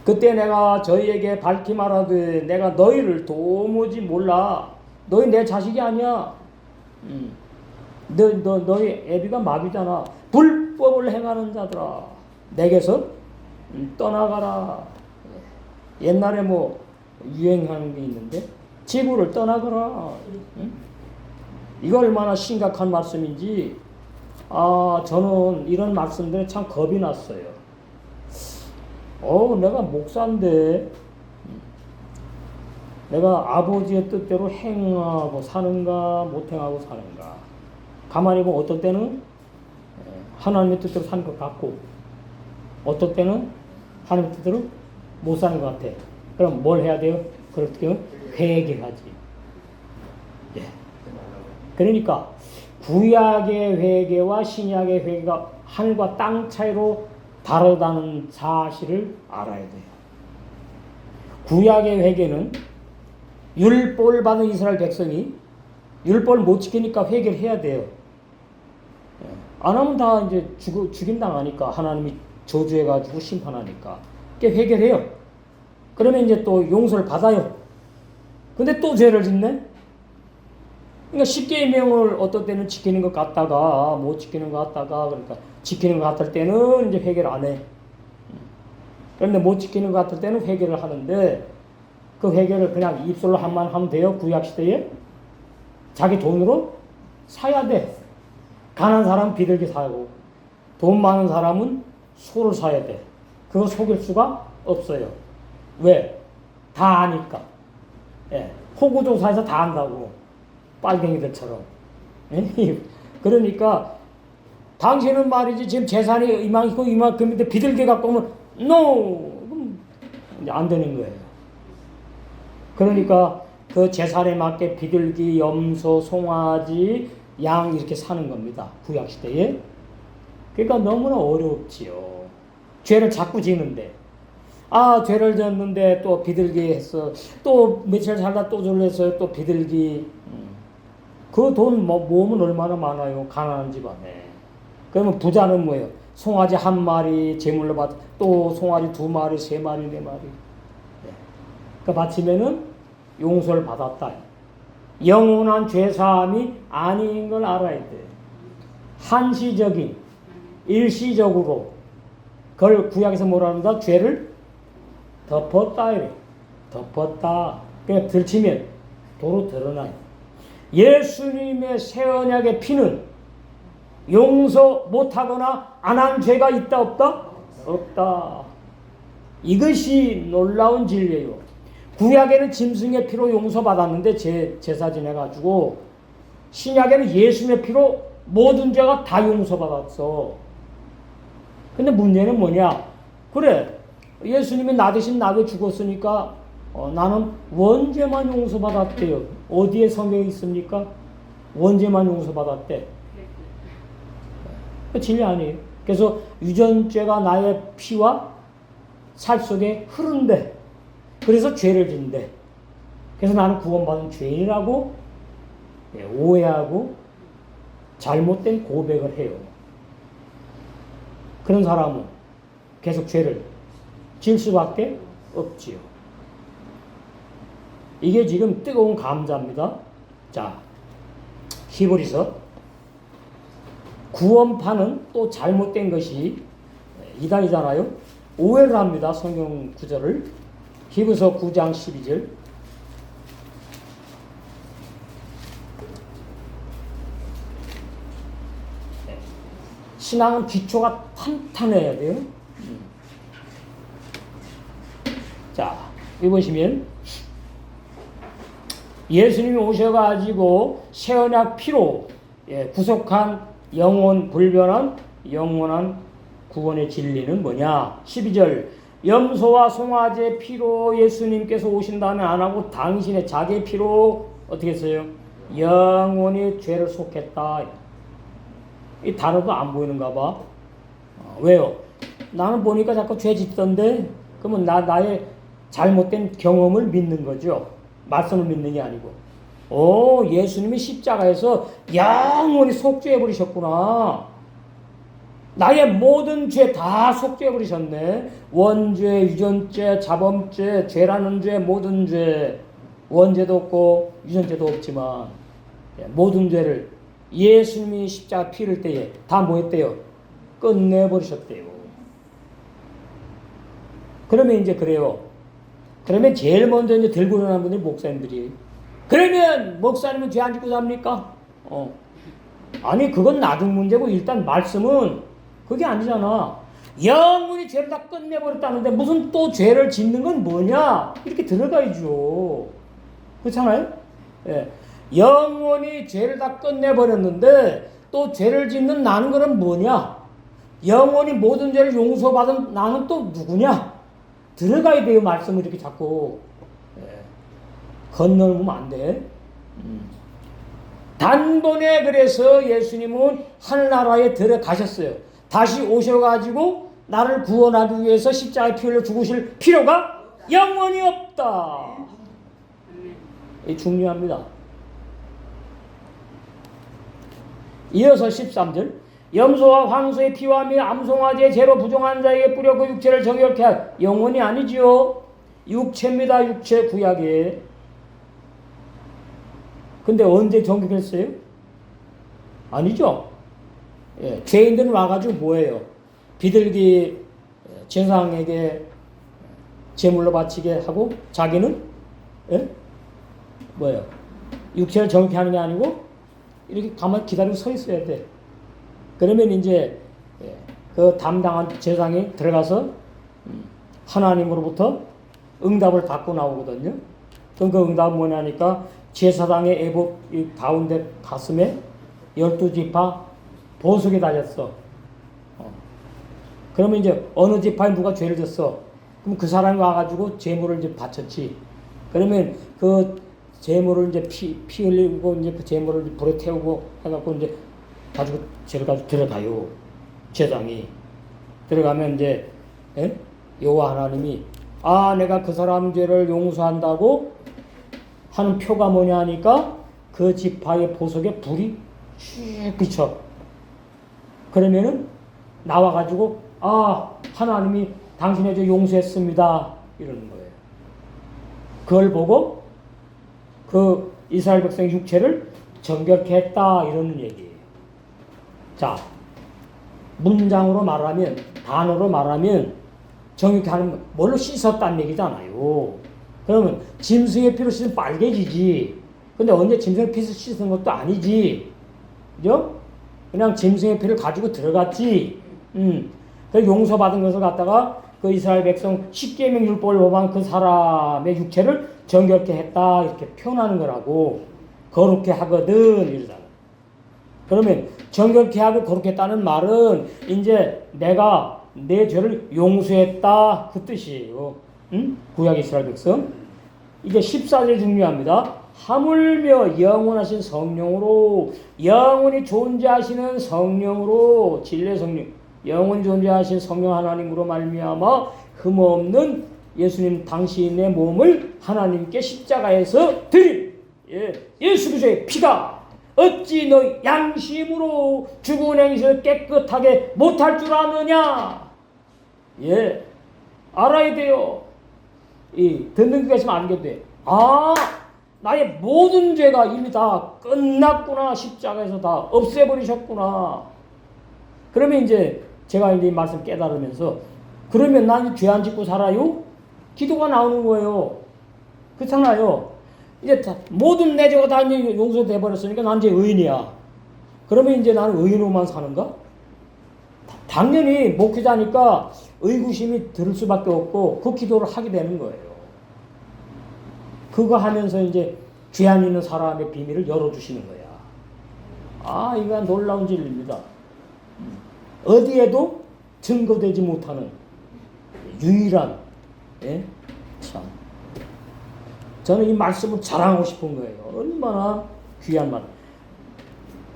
그때 내가 저희에게 밝히 말하되 내가 너희를 도무지 몰라. 너희 내 자식이 아니야. 너희 애비가 마귀잖아. 불법을 행하는 자들아. 내게서 떠나가라. 옛날에 뭐 유행하는 게 있는데 지구를 떠나거라. 이거 얼마나 심각한 말씀인지 저는 이런 말씀들에 참 겁이 났어요. 내가 목사인데 내가 아버지의 뜻대로 행하고 사는가 못 행하고 사는가. 가만히 보면 어떨 때는 하나님의 뜻대로 사는 것 같고 어떨 때는 하나님의 뜻대로 못 사는 것 같아. 그럼 뭘 해야 돼요? 그럴 때는 회개하지. 예. 그러니까 구약의 회개와 신약의 회개가 하늘과 땅 차이로 다르다는 사실을 알아야 돼요. 구약의 회개는 율법을 받은 이스라엘 백성이 율법을 못 지키니까 회개를 해야 돼요. 안 하면 다 이제 죽임 당하니까 하나님이 저주해가지고 심판하니까. 그러니까 회개를 해요. 그러면 이제 또 용서를 받아요. 근데 또 죄를 짓네? 그러니까 십계명을 어떤 때는 지키는 것 같다가 못 지키는 것 같다가 그러니까 지키는 것 같을 때는 이제 회개를 안 해. 그런데 못 지키는 것 같을 때는 회개를 하는데 그 회개를 그냥 입술로 한만 하면 돼요? 구약시대에? 자기 돈으로 사야 돼. 가난한 사람은 비둘기 사고 돈 많은 사람은 소를 사야 돼. 그거 속일 수가 없어요. 왜? 다 아니까. 예. 호구조사에서 다 안다고. 빨갱이들처럼. 그러니까 당신은 말이지 지금 재산이 이만큼인데 비둘기 갖고 오면 NO! 이제 안 되는 거예요. 그러니까 그 재산에 맞게 비둘기, 염소, 송아지, 양 이렇게 사는 겁니다. 구약시대에. 그러니까 너무나 어렵지요. 죄를 자꾸 지는데 죄를 졌는데 또 비둘기 했어. 또 며칠 살다 또 졸렸어요. 또 비둘기. 그 돈 모으면 얼마나 많아요. 가난한 집안에. 그러면 부자는 뭐예요? 송아지 한 마리 제물로 받, 또 송아지 2마리, 3마리, 4마리. 그 바치면은 용서를 받았다. 영원한 죄사함이 아닌 걸 알아야 돼. 한시적인, 일시적으로 그걸 구약에서 뭐라 한다? 죄를 덮었다 이래. 덮었다. 그냥 들치면 도로 드러나요. 예수님의 새 언약의 피는 용서 못하거나 안 한 죄가 있다 없다? 없다. 이것이 놀라운 진리예요. 구약에는 짐승의 피로 용서받았는데 제사 지내가지고 신약에는 예수님의 피로 모든 죄가 다 용서받았어. 근데 문제는 뭐냐? 그래 예수님이 나 대신 나게 죽었으니까 나는 원죄만 용서받았대요. 어디에 성경에 있습니까? 원죄만 용서받았대. 그 진리 아니에요. 그래서 유전죄가 나의 피와 살 속에 흐른대. 그래서 죄를 짓는데. 그래서 나는 구원받은 죄인이라고 오해하고 잘못된 고백을 해요. 그런 사람은 계속 죄를 질 수밖에 없지요. 이게 지금 뜨거운 감자입니다. 자, 히브리서 구원파는 또 잘못된 것이 이단이잖아요. 오해를 합니다. 성경 구절을. 히브리서 9장 12절. 신앙은 기초가 탄탄해야 돼요. 자, 여기 보시면 예수님이 오셔가지고 새 언약 피로 구속한 영원 불변한 영원한 구원의 진리는 뭐냐? 12절 염소와 송아지의 피로 예수님께서 오신 다음에 안 하고 당신의 자기의 피로 어떻게 했어요? 영원히 죄를 속했다. 이 단어도 안 보이는가 봐. 왜요? 나는 보니까 자꾸 죄 짓던데. 그러면 나의 잘못된 경험을 믿는 거죠. 말씀을 믿는 게 아니고. 예수님이 십자가에서 영원히 속죄해 버리셨구나. 나의 모든 죄 다 속죄해 버리셨네. 원죄, 유전죄, 자범죄, 죄라는 죄, 모든 죄. 원죄도 없고 유전죄도 없지만 모든 죄를 예수님이 십자가 피를 때에 다 뭐 했대요? 끝내버리셨대요. 그러면 이제 그래요. 그러면 제일 먼저 이제 들고 일어나는 분들이 목사님들이. 그러면 목사님은 죄 안 짓고 삽니까? 아니 그건 나중 문제고 일단 말씀은 그게 아니잖아. 영원히 죄를 다 끝내버렸다는데 무슨 또 죄를 짓는 건 뭐냐? 이렇게 들어가야죠. 그렇잖아요? 예. 영원히 죄를 다 끝내버렸는데 또 죄를 짓는 나는 그럼 뭐냐? 영원히 모든 죄를 용서받은 나는 또 누구냐? 들어가야 돼요. 말씀을 이렇게 자꾸 건너면 안 돼. 단번에 그래서 예수님은 하늘나라에 들어가셨어요. 다시 오셔가지고 나를 구원하기 위해서 십자가에 피 흘려 죽으실 필요가 영원히 없다. 이 중요합니다. 이어서 13절 염소와 황소의 피와 및 암송아지의 죄로 부정한 자에게 뿌려 그 육체를 정결케 할 영혼이 아니지요. 육체입니다. 육체 구약에. 근데 언제 정결했어요? 아니죠. 예, 죄인들은 와가지고 뭐예요? 비둘기 제사장에게 제물로 바치게 하고 자기는 뭐예요? 육체를 정결케 하는 게 아니고 이렇게 가만히 기다리고 서 있어야 돼. 그러면 이제 그 담당한 제사장이 들어가서 하나님으로부터 응답을 받고 나오거든요. 그럼 그 응답은 뭐냐니까 제사장의 애복 이 가운데 가슴에 12지파 보석이 달렸어. 그러면 이제 어느 지파에 누가 죄를 졌어. 그럼 그 사람이 와가지고 제물을 이제 바쳤지. 그러면 그 제물을 이제 피 흘리고 이제 그 제물을 불에 태우고 해갖고 이제 가지고 죄를 가지고 들어가요. 제사장이 들어가면 이제 여호와 하나님이 내가 그 사람 죄를 용서한다고 하는 표가 뭐냐 하니까 그 지파의 보석에 불이 쭉 비쳐. 그러면은 나와가지고 하나님이 당신의 죄 용서했습니다 이러는 거예요. 그걸 보고 그 이스라엘 백성의 육체를 정결케 했다 이러는 얘기예요. 자, 문장으로 말하면 단어로 말하면 정결케 하는 뭘로 씻었다는 얘기잖아요. 그러면 짐승의 피로 씻으면 빨개지지. 근데 언제 짐승의 피로 씻은 것도 아니지. 그죠? 그냥 짐승의 피를 가지고 들어갔지. 그 용서받은 것을 갖다가 그 이스라엘 백성 십계명 율법을 범한 그 사람의 육체를 정결케 했다 이렇게 표현하는 거라고. 거룩케 하거든 이러잖아. 그러면 정결케 하고 거룩케 했다는 말은 이제 내가 내 죄를 용서했다 그 뜻이에요. 구약 이스라엘 백성. 이제 14절 중요합니다. 하물며 영원하신 성령으로 영원히 존재하시는 성령으로 진리의 성령 영원히 존재하신 성령 하나님으로 말미암아 흠없는 예수님 당신의 몸을 하나님께 십자가에서 드린 예수 그리스도의 피가 어찌 너 양심으로 죽은 행실을 깨끗하게 못할 줄 아느냐. 알아야 돼요. 듣는 귀가 있으면 알게 돼. 나의 모든 죄가 이미 다 끝났구나. 십자가에서 다 없애버리셨구나. 그러면 이제 제가 이제 이 말씀 깨달으면서 그러면 난 죄 안 짓고 살아요? 기도가 나오는 거예요. 그렇잖아요. 이제 모든 내 죄가 다 이제 용서돼 버렸으니까 난 이제 의인이야. 그러면 이제 나는 의인으로만 사는가? 당연히 목회자니까 의구심이 들 수밖에 없고 그 기도를 하게 되는 거예요. 그거 하면서 이제 죄 안 있는 사람의 비밀을 열어주시는 거야. 이건 놀라운 진리입니다. 어디에도 증거되지 못하는 유일한, 예? 참. 저는 이 말씀을 자랑하고 싶은 거예요. 얼마나 귀한 말.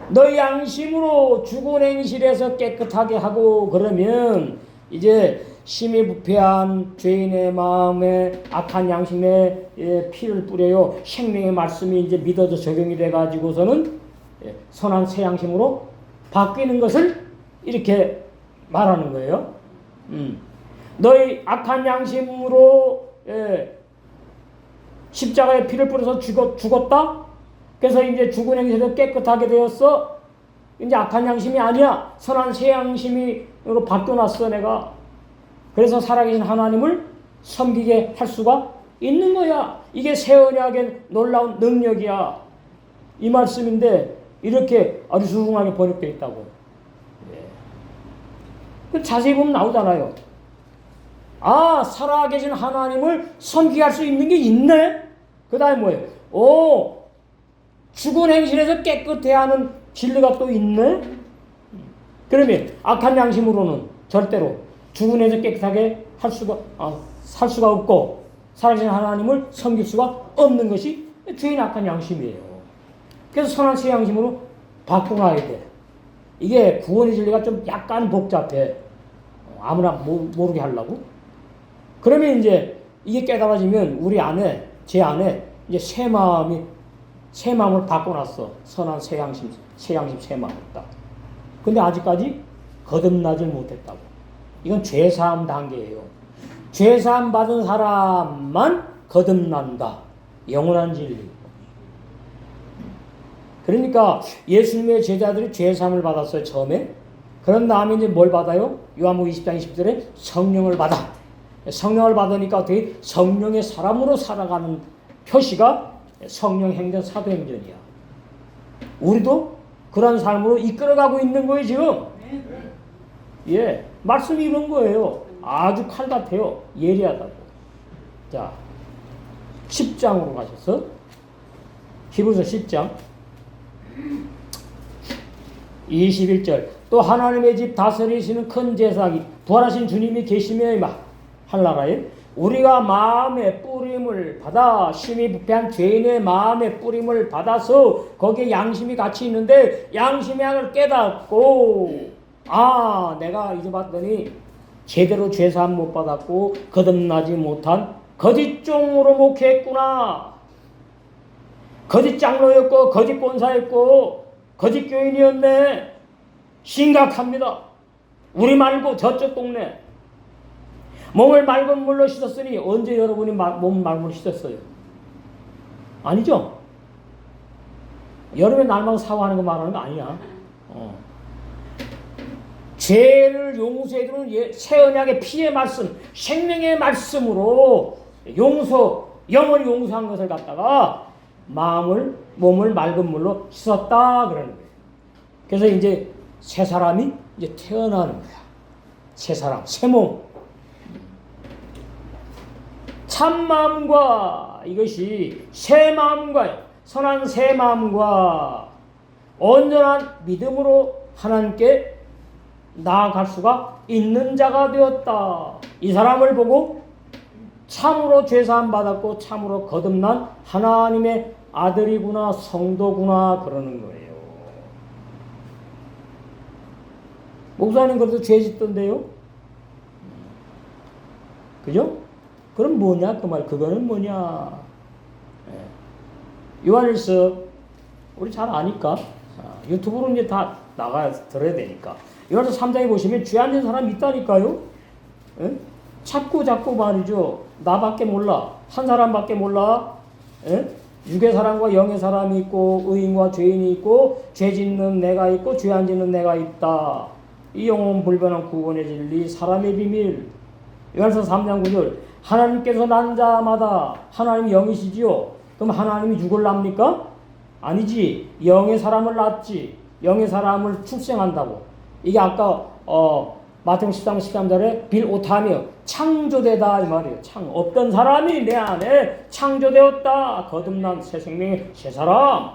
너 양심으로 죽은 행실에서 깨끗하게 하고 그러면 이제 심히 부패한 죄인의 마음에 악한 양심에 피를 뿌려요. 생명의 말씀이 이제 믿어져 적용이 돼가지고서는 선한 새 양심으로 바뀌는 것을 이렇게 말하는 거예요. 너희 악한 양심으로 십자가에 피를 뿌려서 죽었다? 그래서 이제 죽은 행실에서 깨끗하게 되었어? 이제 악한 양심이 아니야. 선한 새 양심으로 바뀌어놨어, 내가. 그래서 살아계신 하나님을 섬기게 할 수가 있는 거야. 이게 새 언약의 놀라운 능력이야. 이 말씀인데 이렇게 아주 수승하게 번역되어 있다고. 그 자세히 보면 나오잖아요. 아, 살아계신 하나님을 섬기게 할 수 있는 게 있네? 그 다음에 뭐예요? 오, 죽은 행실에서 깨끗해야 하는 진리가 또 있네? 그러면 악한 양심으로는 절대로 죽은 행실에서 깨끗하게 살 수가 없고 살아계신 하나님을 섬길 수가 없는 것이 죄인 악한 양심이에요. 그래서 선한 새 양심으로 바꿔놔야 돼. 이게 구원의 진리가 좀 약간 복잡해. 아무나 모르게 하려고. 그러면 이제 이게 깨달아지면 우리 안에, 제 안에 이제 새 마음을 바꿔놨어. 선한 새 양심, 새 마음을 딱. 근데 아직까지 거듭나질 못했다고. 이건 죄사함 단계예요. 죄사함 받은 사람만 거듭난다. 영원한 진리. 그러니까 예수님의 제자들이 죄사함을 받았어요, 처음에. 그런 다음에 이제 뭘 받아요? 요한복음 20장 20절에 성령을 받아. 성령을 받으니까 어떻게 성령의 사람으로 살아가는 표시가 성령 행전, 사도행전이야. 우리도 그런 삶으로 이끌어가고 있는 거예요, 지금. 예, 말씀이 이런 거예요. 아주 칼 같아요. 예리하다고. 자, 10장으로 가셔서 히브리서 10장 21절. 또 하나님의 집 다스리시는 큰 제사기 부활하신 주님이 계시며 한나라에 우리가 마음의 뿌림을 받아 심히 부패한 죄인의 마음의 뿌림을 받아서 거기에 양심이 같이 있는데 양심의 양을 깨닫고 아, 내가 이제 봤더니 제대로 죄사함 못 받았고 거듭나지 못한 거짓 종으로 목회했구나. 거짓 장로였고 거짓 권사였고 거짓 교인이었네. 심각합니다. 우리 말고 저쪽 동네. 몸을 맑은 물로 씻었으니 언제 여러분이 몸 맑은 물로 씻었어요? 아니죠? 여름에 날마다 샤워하는 거 말하는 거 아니야. 죄를 용서해주는 새 언약의 피의 말씀, 생명의 말씀으로 영원히 용서한 것을 갖다가 몸을 맑은 물로 씻었다 그러는 거예요. 그래서 이제 새 사람이 이제 태어나는 거야. 새 사람, 새 몸. 참 마음과 이것이 새 마음과 선한 새 마음과 온전한 믿음으로 하나님께 나아갈 수가 있는 자가 되었다. 이 사람을 보고 참으로 죄사함 받았고 참으로 거듭난 하나님의 아들이구나, 성도구나 그러는 거예요. 목사님 그래도 죄 짓던데요? 그죠? 그럼 뭐냐 그 말. 그거는 뭐냐. 요한일서 우리 잘 아니까 유튜브로 이제 다 나가야 들어야 되니까 요한일서 3장에 보시면 죄 안 진 사람이 있다니까요. 예? 자꾸 말이죠. 나밖에 몰라. 한 사람밖에 몰라. 예? 육의 사람과 영의 사람이 있고 의인과 죄인이 있고 죄 짓는 내가 있고 죄 안 짓는 내가 있다. 이 영원 불변한 구원의 진리 사람의 비밀. 요한일서 3장 9절. 하나님께서 난 자마다 하나님이 영이시지요. 그럼 하나님이 육을 낳습니까? 아니지. 영의 사람을 낳지. 영의 사람을 출생한다고. 이게 아까 마태복음 13장 13절에 빌오타며 창조되다 이 말이에요. 없던 사람이 내 안에 창조되었다. 거듭난 새 생명의 새 사람.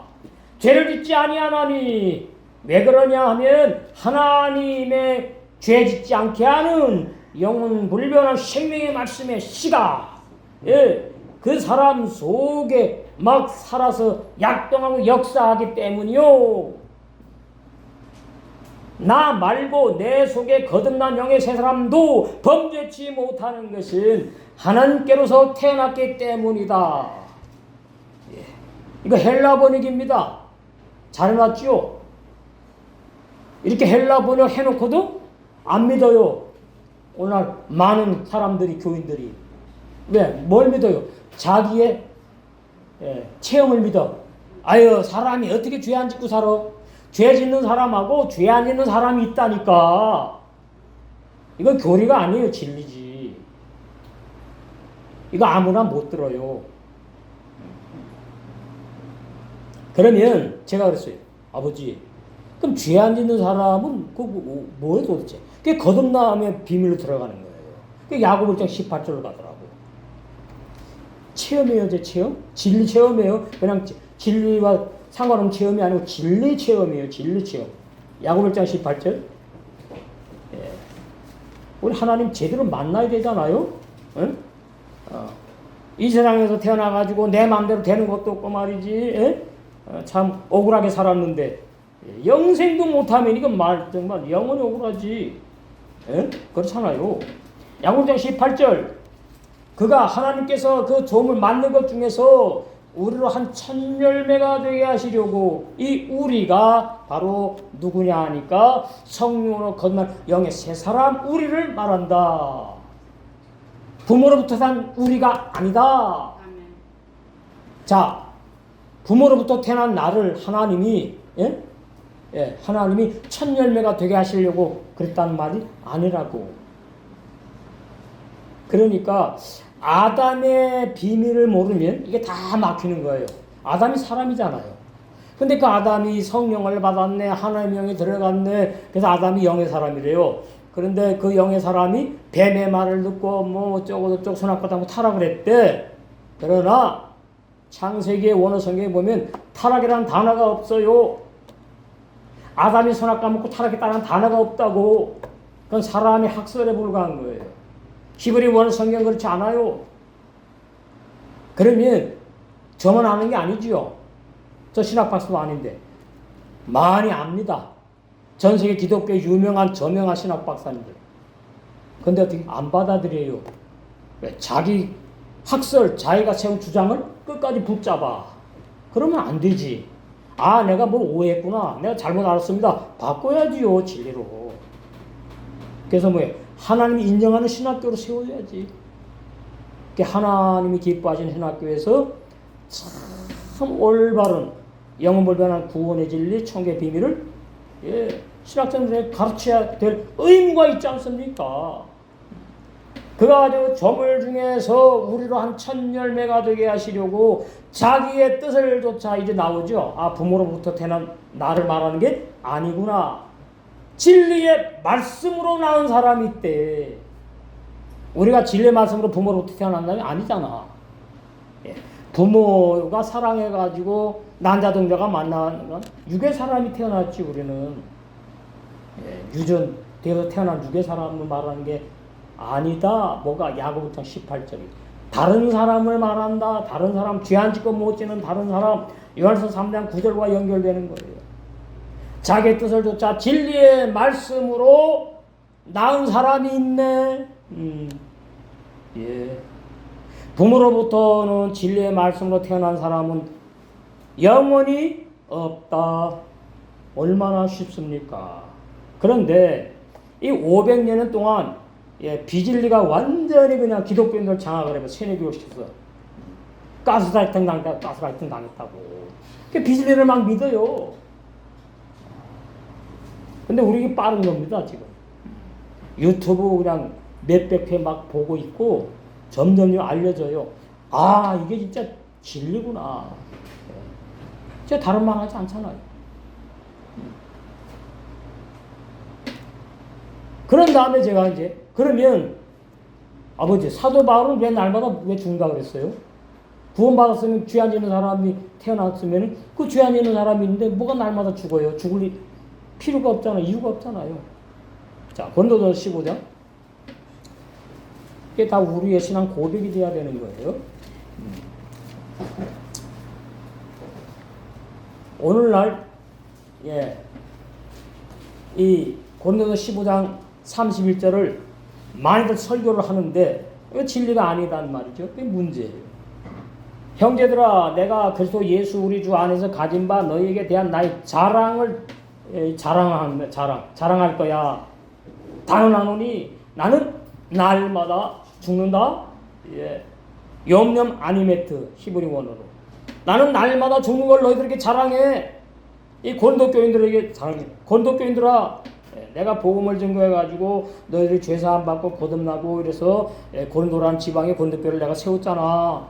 죄를 짓지 아니하나니 왜 그러냐 하면 하나님의 죄 짓지 않게 하는 영혼 불변한 생명의 말씀의 씨가 그 사람 속에 막 살아서 약동하고 역사하기 때문이요. 나 말고 내 속에 거듭난 영의 새 사람도 범죄치 못하는 것은 하나님께로서 태어났기 때문이다. 이거 헬라 번역입니다. 잘 해놨죠? 이렇게 헬라 번역 해놓고도 안 믿어요. 오늘 많은 사람들이, 교인들이. 왜? 뭘 믿어요? 자기의 체험을 믿어. 아유, 사람이 어떻게 죄 안 짓고 살아? 죄 짓는 사람하고 죄 안 짓는 사람이 있다니까. 이건 교리가 아니에요. 진리지. 이거 아무나 못 들어요. 그러면 제가 그랬어요. 아버지, 그럼 죄 안 짓는 사람은 뭐예요 도대체? 그게 거듭남의 비밀로 들어가는 거예요. 그 야고보 1장 18절로 가더라고. 체험이에요, 제 체험? 진리 체험이에요. 그냥 진리와 상관없는 체험이 아니고 진리 체험이에요, 진리 체험. 야고보 1장 18절. 우리 하나님 제대로 만나야 되잖아요. 응? 이 세상에서 태어나가지고 내 마음대로 되는 것도 없고 말이지. 참 억울하게 살았는데 영생도 못하면 이건 정말 영원히 억울하지. 그렇잖아요. 야고보 1장 18절. 그가 하나님께서 그 종을 만든 것 중에서 우리로 한 천열매가 되게 하시려고 이 우리가 바로 누구냐 하니까 성령으로 거듭난 영의 새 사람 우리를 말한다. 부모로부터 산 우리가 아니다. 자, 부모로부터 태어난 나를 하나님이 하나님이 천열매가 되게 하시려고 그랬다는 말이 아니라고. 그러니까 아담의 비밀을 모르면 이게 다 막히는 거예요. 아담이 사람이잖아요. 근데 그 아담이 성령을 받았네, 하나님의 영이 들어갔네, 그래서 아담이 영의 사람이래요. 그런데 그 영의 사람이 뱀의 말을 듣고 뭐 어쩌고저쩌고 선악과다고 타락을 했대. 그러나 창세기의 원어 성경에 보면 타락이라는 단어가 없어요. 아담이 선악과 먹고 타락했다는 단어가 없다고. 그건 사람의 학설에 불과한 거예요. 히브리 원어 성경 그렇지 않아요. 그러면 저만 아는 게 아니지요. 저 신학 박사도 아닌데 많이 압니다. 전 세계 기독교의 유명한 저명한 신학 박사님들. 근데 어떻게 안 받아들여요? 왜? 자기 학설, 자기가 세운 주장을 끝까지 붙잡아. 그러면 안 되지. 아, 내가 뭘 오해했구나. 내가 잘못 알았습니다. 바꿔야지요, 진리로. 그래서 뭐예요? 하나님이 인정하는 신학교로 세워야지. 하나님이 기뻐하시는 신학교에서 참 올바른 영혼불변한 구원의 진리, 천국의 비밀을 신학생들에게 가르쳐야 될 의무가 있지 않습니까? 그가 가지고 점을 중에서 우리로 한 천열매가 되게 하시려고 자기의 뜻을 조차 이제 나오죠. 아, 부모로부터 태어난 나를 말하는 게 아니구나. 진리의 말씀으로 낳은 사람이 있대. 우리가 진리의 말씀으로 부모로부터 태어난다는 게 아니잖아. 부모가 사랑해가지고 난자동자가 만나는 건 육의 사람이 태어났지. 우리는 유전되어서 태어난 육의 사람을 말하는 게 아니다. 뭐가 야고보 18절이 다른 사람을 말한다. 다른 사람, 죄 안 짓고 못 지는 다른 사람. 요한서 3장 9절과 연결되는 거예요. 자기의 뜻을 쫓아 진리의 말씀으로 낳은 사람이 있네. 부모로부터는 진리의 말씀으로 태어난 사람은 영원히 없다. 얼마나 쉽습니까? 그런데 이 500년 동안 비진리가 완전히 그냥 기독교인들 장악을 해서 세뇌교육시켜서 가스라이팅 당했다고. 그 비진리를 막 믿어요. 근데 우리 빠른 겁니다, 지금. 유튜브 그냥 몇백 회 막 보고 있고, 점점 알려져요. 아, 이게 진짜 진리구나. 진짜 다른 말 하지 않잖아요. 그런 다음에 제가 이제, 그러면, 아버지, 사도 바울은 왜 날마다 왜 죽는가 그랬어요? 구원받았으면 죄 안 짓는 사람이 태어났으면 그 죄 안 짓는 사람이 있는데 뭐가 날마다 죽어요? 죽을 필요가 없잖아요. 이유가 없잖아요. 자, 고린도전서 15장 이게 다 우리의 신앙 고백이 돼야 되는 거예요. 오늘날 이 고린도서 15장 31절을 많이들 설교를 하는데 이거 진리가 아니단 말이죠. 그게 문제예요. 형제들아, 내가 그리스도 예수 우리 주 안에서 가진 바 너희에게 대한 나의 자랑을 자랑할 거야. 당연하노니 나는 날마다 죽는다. 염염 아니메트 히브리 원어로. 나는 날마다 죽는 걸 너희들에게 자랑해. 이 고린도 교인들에게 자랑해. 고린도 교인들아, 내가 복음을 증거해가지고 너희들이 죄사함 받고 거듭나고 이래서 고린도라는 지방에 고린도교를 내가 세웠잖아.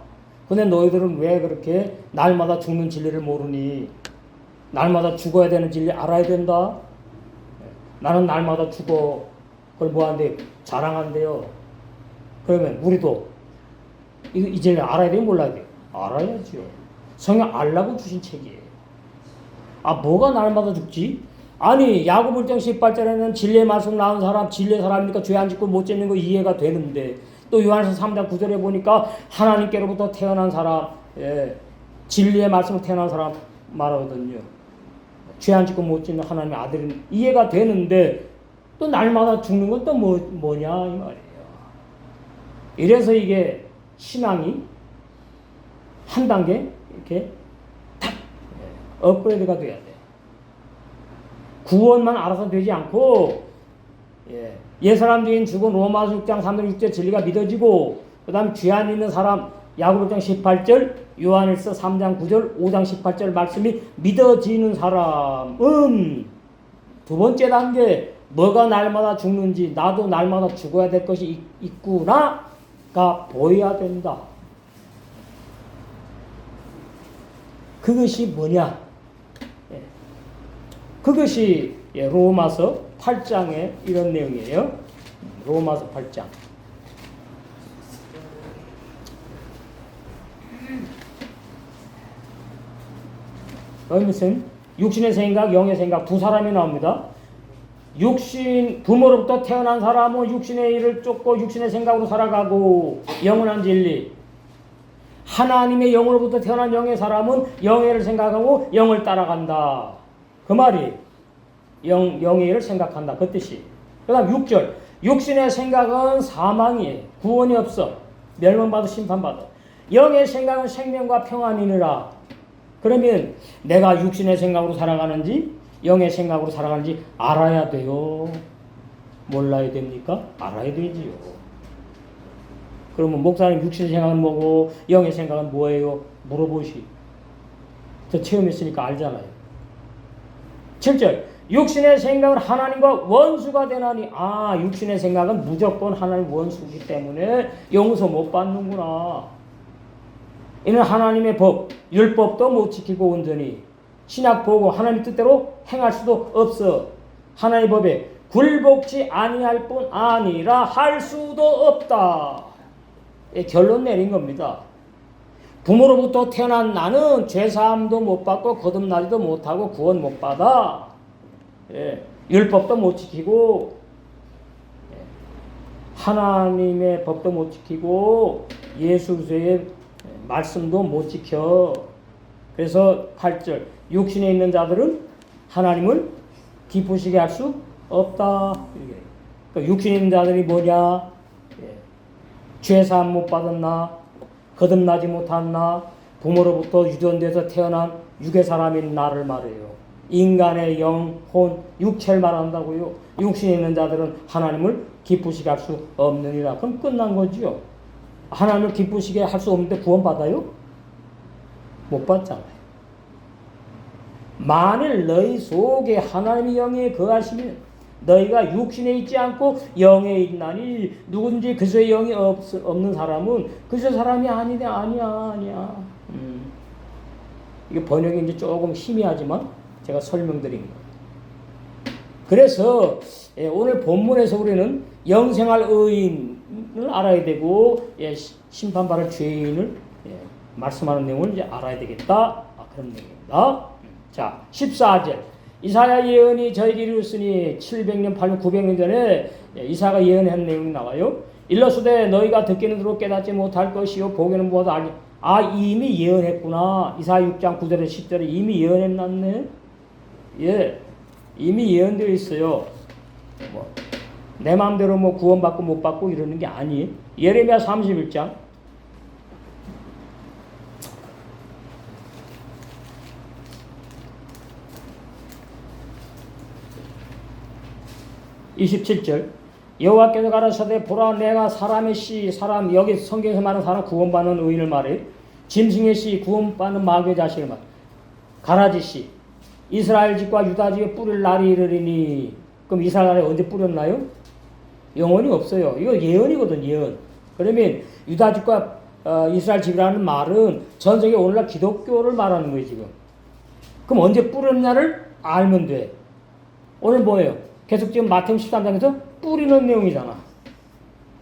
근데 너희들은 왜 그렇게 날마다 죽는 진리를 모르니? 날마다 죽어야 되는 진리 알아야 된다. 나는 날마다 죽어. 그걸 뭐한대? 자랑한대요. 그러면 우리도 이 진리 알아야 돼요? 몰라야 돼요? 알아야죠. 성경 알라고 주신 책이에요. 아, 뭐가 날마다 죽지? 아니, 야고보 1장 18절에는 진리의 말씀 나온 사람, 진리의 사람이니까 죄 안 짓고 못 짓는 거 이해가 되는데, 또 요한에서 3장 9절에 보니까 하나님께로부터 태어난 사람, 진리의 말씀으로 태어난 사람 말하거든요. 죄 안 짓고 못 짓는 하나님의 아들은 이해가 되는데, 또 날마다 죽는 건 또 뭐냐 이 말이에요. 이래서 이게 신앙이 한 단계 이렇게 탁 업그레이드가 돼야 돼. 구원만 알아서 되지 않고 사람 죄인 죽은 로마서 6장 3절 6절 진리가 믿어지고, 그 다음 죄 안 있는 사람 야고보 1장 18절 요한일서 3장 9절 5장 18절 말씀이 믿어지는 사람은 두 번째 단계, 뭐가 날마다 죽는지 나도 날마다 죽어야 될 것이 있구나가 보여야 된다. 그것이 뭐냐? 그것이 로마서 8장에 이런 내용이에요. 로마서 8장. 무슨 육신의 생각, 영의 생각 두 사람이 나옵니다. 육신, 부모로부터 태어난 사람은 육신의 일을 쫓고 육신의 생각으로 살아가고 영원한 진리. 하나님의 영으로부터 태어난 영의 사람은 영의 일을 생각하고 영을 따라간다. 그 말이 영의 일을 생각한다. 그 뜻이. 그 다음 6절. 육신의 생각은 사망이에요. 구원이 없어. 멸망받아 심판받아. 영의 생각은 생명과 평안이니라. 그러면 내가 육신의 생각으로 살아가는지 영의 생각으로 살아가는지 알아야 돼요. 몰라야 됩니까? 알아야 되지요. 그러면 목사님 육신의 생각은 뭐고 영의 생각은 뭐예요? 물어보시. 저 체험했으니까 알잖아요. 7절. 육신의 생각은 하나님과 원수가 되나니. 아, 육신의 생각은 무조건 하나님 원수이기 때문에 용서 못 받는구나. 이는 하나님의 법, 율법도 못 지키고 온전히 신약 보고 하나님 뜻대로 행할 수도 없어. 하나님의 법에 굴복지 아니할 뿐 아니라 할 수도 없다. 결론 내린 겁니다. 부모로부터 태어난 나는 죄사함도 못 받고 거듭나지도 못하고 구원 못 받아. 율법도 못 지키고 하나님의 법도 못 지키고 예수 그리스도의 말씀도 못 지켜. 그래서 8절. 육신에 있는 자들은 하나님을 기쁘시게 할 수 없다. 그러니까 육신에 있는 자들이 뭐냐? 죄사함 못 받았나? 거듭나지 못했나? 부모로부터 유전돼서 태어난 육의 사람인 나를 말해요. 인간의 영혼, 육체를 말한다고요. 육신에 있는 자들은 하나님을 기쁘시게 할 수 없느니라. 그럼 끝난 거지요. 하나님을 기쁘시게 할 수 없는데 구원 받아요? 못 받잖아요. 만일 너희 속에 하나님의 영이 거하시면 너희가 육신에 있지 않고 영에 있나니 누구든지 그리스도의 영이 없는 사람은 그리스도 사람이 아니야. 이게 번역이 이제 조금 희미하지만 제가 설명드린 거예요. 그래서 오늘 본문에서 우리는 영생할 의인을 알아야 되고 심판받을 죄인을 말씀하는 내용을 이제 알아야 되겠다. 그런 내용입니다. 자, 14절. 이사야 예언이 저에게 이르렀으니 700년, 800년, 900년 전에 이사야가 예언한 내용이 나와요. 일러스되 너희가 듣기는 들어 깨닫지 못할 것이요 보기는 보아도 알지. 아, 이미 예언했구나. 이사야 6장 9절에 10절에 이미 예언해놨네. 예, 이미 예언되어 있어요. 뭐, 내 마음대로 뭐 구원받고 못 받고 이러는 게 아니에요. 예레미야 31장 27절 여호와께서 가라사대 보라 내가 사람의 씨 사람 여기 성경에서 말하는 사람 구원받는 의인을 말해 짐승의 씨 구원받는 마귀의 자식을 말해 가라지 씨 이스라엘 집과 유다 집에 뿌릴 날이 이르리니 그럼 이스라엘에 언제 뿌렸나요? 영원히 없어요. 이거 예언이거든 예언. 그러면 유다 집과 이스라엘 집이라는 말은 전 세계 오늘날 기독교를 말하는 거예요 지금. 그럼 언제 뿌렸냐를 알면 돼. 오늘 뭐예요? 계속 지금 마태복음 13장에서 뿌리는 내용이잖아.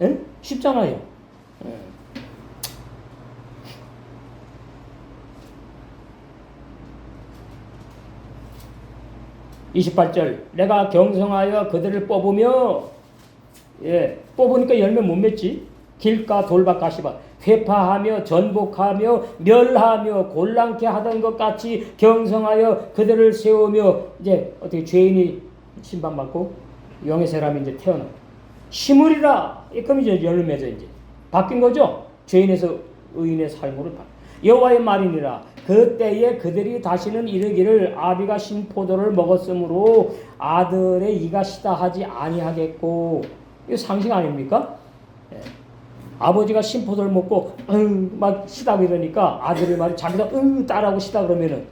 에? 쉽잖아요. 에. (28절) 내가 경성하여 그들을 뽑으며 예, 뽑으니까 열매 못 맺지. 길가 돌밭 가시밭 회파하며 전복하며 멸하며 곤란케 하던 것 같이 경성하여 그들을 세우며 이제 어떻게 죄인이 심판받고 영의 사람이 이제 태어나 심으리라. 그럼 이제 열매죠. 이제 바뀐 거죠. 죄인에서 의인의 삶으로 여호와의 말이니라. 그때에 그들이 다시는 이르기를 아비가 신포도를 먹었으므로 아들의 이가 시다 하지 아니하겠고. 이거 상식 아닙니까? 예. 아버지가 신포도를 먹고 막 시다 그러니까 아들의 말이 자기가 따라하고 시다 그러면은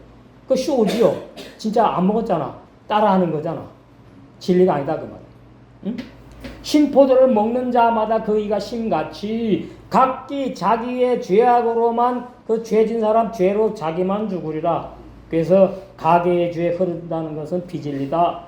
그거 쇼지요. 진짜 안 먹었잖아. 따라하는 거잖아. 진리가 아니다 그 말. 응? 신포도를 먹는 자마다 그 이가 심같이 각기 자기의 죄악으로만 그 죄진 사람 죄로 자기만 죽으리라. 그래서 가게의 죄 흐른다는 것은 비진리다.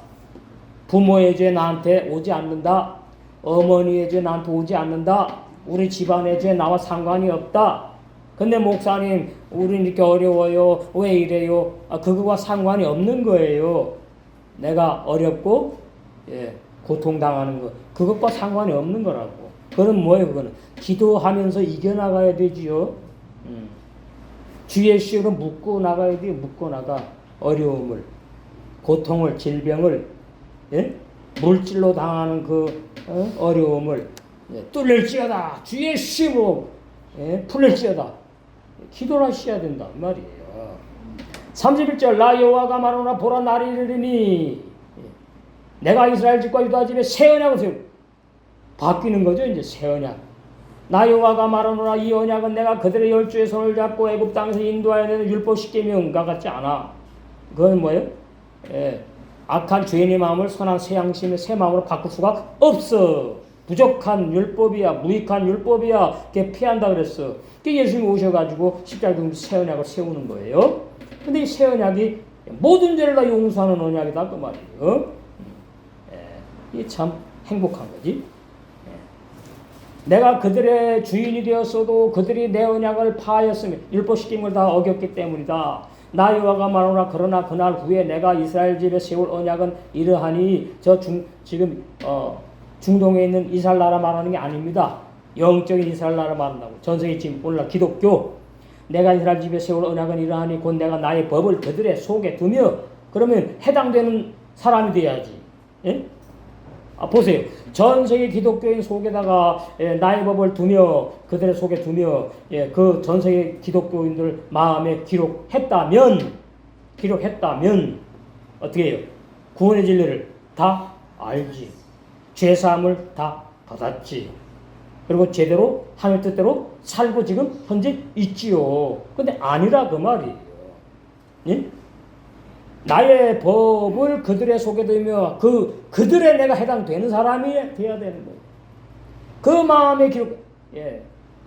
부모의 죄 나한테 오지 않는다. 어머니의 죄 나한테 오지 않는다. 우리 집안의 죄 나와 상관이 없다. 근데 목사님 우리 이렇게 어려워요. 왜 이래요? 그거와 상관이 없는 거예요. 내가 어렵고 예, 고통당하는 거 그것과 상관이 없는 거라고. 그건 뭐예요? 그거는 기도하면서 이겨나가야 되지요. 주의 씨로 묶고 나가야 돼요. 묶고 나가 어려움을 고통을 질병을 예? 물질로 당하는 그 어려움을 예, 뚫릴지어다 주의 씨로 예, 풀릴지어다 기도를 하셔야 된다 이 말이에요. 31절 나 여호와가 말하노라 보라 날이 이르리니 내가 이스라엘 집과 유다 집에 새 언약을 세우고 바뀌는 거죠. 이제 새 언약. 나 여호와가 말하노라 이 언약은 내가 그들의 열주의 손을 잡고 애굽 땅에서 인도하여 내는 율법 십계명과 같지 않아. 그건 뭐예요? 예, 악한 죄인의 마음을 선한 새 양심의 새 마음으로 바꿀 수가 없어. 부족한 율법이야. 무익한 율법이야. 그게 피한다 그랬어. 그게 예수님이 오셔가지고 십자가에 새 언약을 세우는 거예요. 근데 이 새 언약이 모든 죄를 다 용서하는 언약이다 그 말이에요. 이게 참 행복한 거지. 내가 그들의 주인이 되었어도 그들이 내 언약을 파하였으며 율법 시킨 걸 다 어겼기 때문이다. 나 여호와가 말하노라 그러나 그날 후에 내가 이스라엘 집에 세울 언약은 이러하니 지금 중동에 있는 이스라엘 나라 말하는 게 아닙니다. 영적인 이스라엘 나라 말한다고. 전세계 지금 오늘날 기독교 내가 이스라엘 집에 세울 언약은 이러하니 곧 내가 나의 법을 그들의 속에 두며 그러면 해당되는 사람이 돼야지. 예? 보세요. 전 세계 기독교인 속에다가 나의 법을 두며 그들의 속에 두며 그 전 세계 기독교인들 마음에 기록했다면 어떻게 해요? 구원의 진리를 다 알지. 죄사함을 다 받았지. 그리고 제대로 하늘 뜻대로 살고 지금 현재 있지요. 근데 아니라 그 말이에요. 예? 나의 법을 그들의 속에 두며 그들의 내가 해당되는 사람이 되어야 되는 거예요. 그 마음의 기록,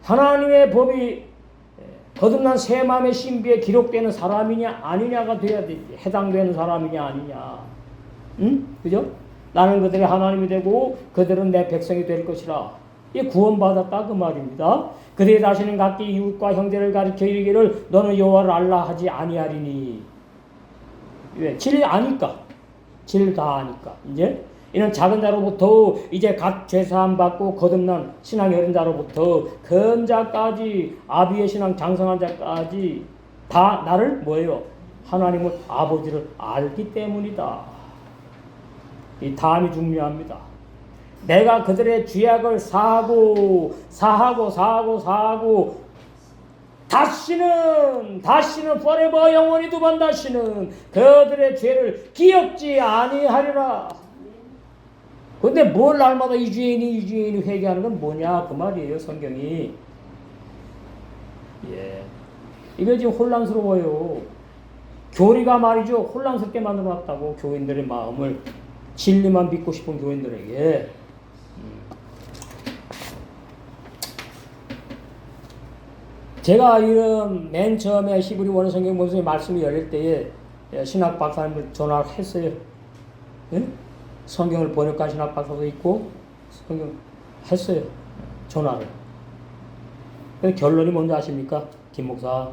하나님의 법이 거듭난 새 마음의 신비에 기록되는 사람이냐 아니냐가 돼야 되지. 해당되는 사람이냐 아니냐. 응? 그죠? 나는 그들의 하나님이 되고 그들은 내 백성이 될 것이라. 이 구원받았다 그 말입니다. 그들이 다시는 각기 이웃과 형제를 가리켜 이르기를 너는 여호와를 알라 하지 아니하리니. 왜? 진리 아니까. 진리 다 아니까. 이제 이는 작은 자로부터 이제 갓 죄사함 받고 거듭난 신앙이 어린 자로부터 큰 자까지 아비의 신앙 장성한 자까지 다 나를 뭐예요? 하나님을 아버지를 알기 때문이다. 이 다음이 중요합니다. 내가 그들의 죄악을 사하고 다시는 forever 영원히 두 번 다시는 그들의 죄를 기억지 아니하리라. 근데 뭘 날마다 이 죄인이 회개하는 건 뭐냐 그 말이에요 성경이. 예, 이게 지금 혼란스러워요. 교리가 말이죠 혼란스럽게 만들어놨다고 교인들의 마음을 진리만 믿고 싶은 교인들에게. 제가 이런 맨 처음에 히브리 원어 성경 본서의 말씀이 열릴 때에 신학 박사님을 전화를 했어요. 예? 성경을 번역한 신학 박사도 있고 성경 했어요. 전화를. 그래서 결론이 뭔지 아십니까? 김 목사,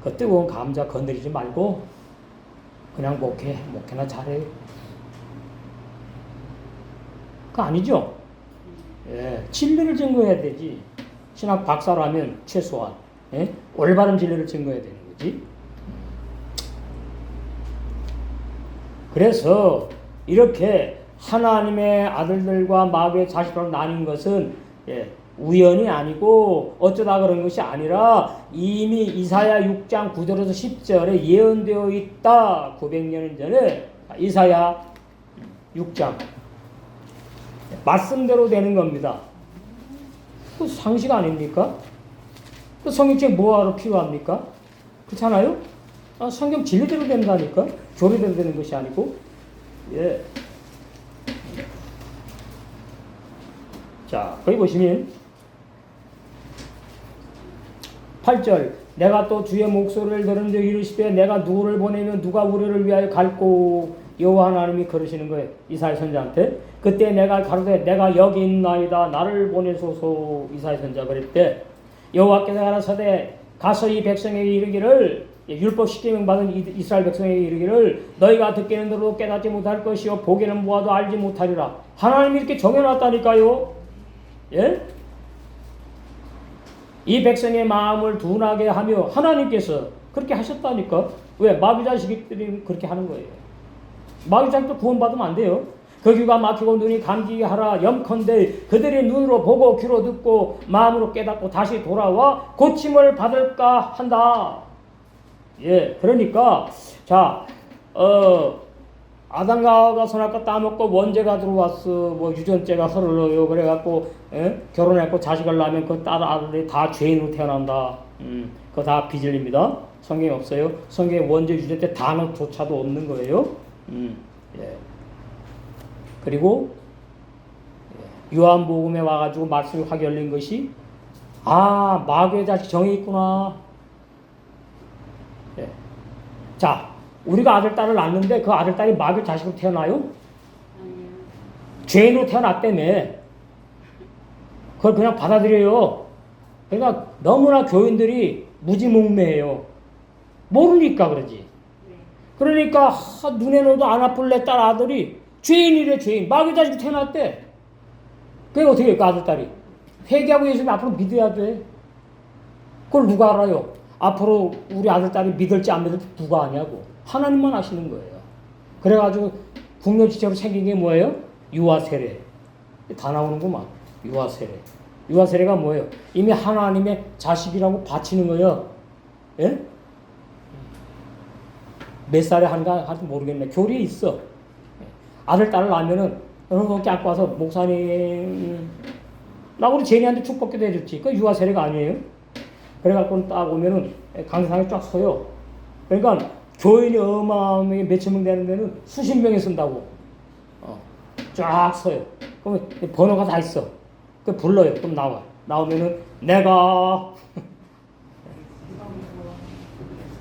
그 뜨거운 감자 건드리지 말고 그냥 목회나 잘해요. 그거 아니죠? 예, 진리를 증거해야 되지. 신학 박사라면 최소한 예? 올바른 진리를 증거해야 되는 거지. 그래서 이렇게 하나님의 아들들과 마귀의 자식으로 나뉜 것은 예, 우연이 아니고 어쩌다 그런 것이 아니라 이미 이사야 6장 9절에서 10절에 예언되어 있다. 900년 전에 이사야 6장 말씀대로 되는 겁니다. 그 상식 아닙니까? 그 성경책 뭐하러 필요합니까? 그렇잖아요? 성경 진리대로 된다니까? 교리대로 되는 것이 아니고. 예. 자, 거기 보시면 8절 내가 또 주의 목소리를 들은 적 이르시되 내가 누구를 보내면 누가 우리를 위하여 갈고 여호와 하나님이 그러시는 거예요. 이사야 선자한테. 그때 내가 가로되 내가 여기 있나이다 나를 보내소서. 이사야 선자 그랬대. 여호와께서 가라사대 가서 이 백성에게 이르기를 율법 10계명 받은 이스라엘 백성에게 이르기를 너희가 듣기는 들어도 깨닫지 못할 것이요 보기는 보아도 알지 못하리라. 하나님이 이렇게 정해놨다니까요. 예? 이 백성의 마음을 둔하게 하며 하나님께서 그렇게 하셨다니까. 왜? 마귀 자식들이 그렇게 하는 거예요. 마귀 자식도 구원받으면 안 돼요. 그 귀가 막히고 눈이 감기게 하라. 염컨대 그들이 눈으로 보고 귀로 듣고 마음으로 깨닫고 다시 돌아와 고침을 받을까 한다. 예, 그러니까 자, 아담과 하와가 선악과 따먹고 원죄가 들어왔어. 뭐 유전죄가 흘러요. 그래갖고 결혼했고 자식을 낳으면 그 딸 아들이 다 죄인으로 태어난다. 그거 다 비질립니다. 성경에 없어요. 성경에 원죄 유전죄 단어조차도 없는 거예요. 예. 그리고 요한복음에 와가지고 말씀이 확 열린 것이 마귀의 자식 정이 있구나. 예. 자, 우리가 아들 딸을 낳는데 그 아들 딸이 마귀의 자식으로 태어나요? 죄인으로 태어났다며. 그걸 그냥 받아들여요. 그러니까 너무나 교인들이 무지몽매해요. 모르니까 그러지. 그러니까 눈에 넣어도 안 아플 내 딸 아들이 죄인이래. 죄인. 마귀 자식이 태어났대. 그게 어떻게 해? 그 아들 딸이 회개하고 예수님 앞으로 믿어야 돼. 그걸 누가 알아요? 앞으로 우리 아들 딸이 믿을지 안 믿을지 누가 아냐고. 하나님만 아시는 거예요. 그래가지고 국려지체로 생긴 게 뭐예요? 유아세례. 다 나오는구만. 유아세례. 유아세례가 뭐예요? 이미 하나님의 자식이라고 바치는 거예요. 예? 몇 살에 한가 하지 모르겠네. 교리에 있어. 아들, 딸을 낳으면은, 쫙 와서, 목사님, 나 우리 제니한테 축복기도 해줬지. 그 유아세례가 아니에요? 그래갖고 딱 오면은 강상에 쫙 서요. 그러니까 교인이 어마어마하게 몇천 명 되는 데는 수십 명이 쓴다고. 쫙 서요. 그러면 번호가 다 있어. 그 불러요. 그럼 나와. 나오면은 내가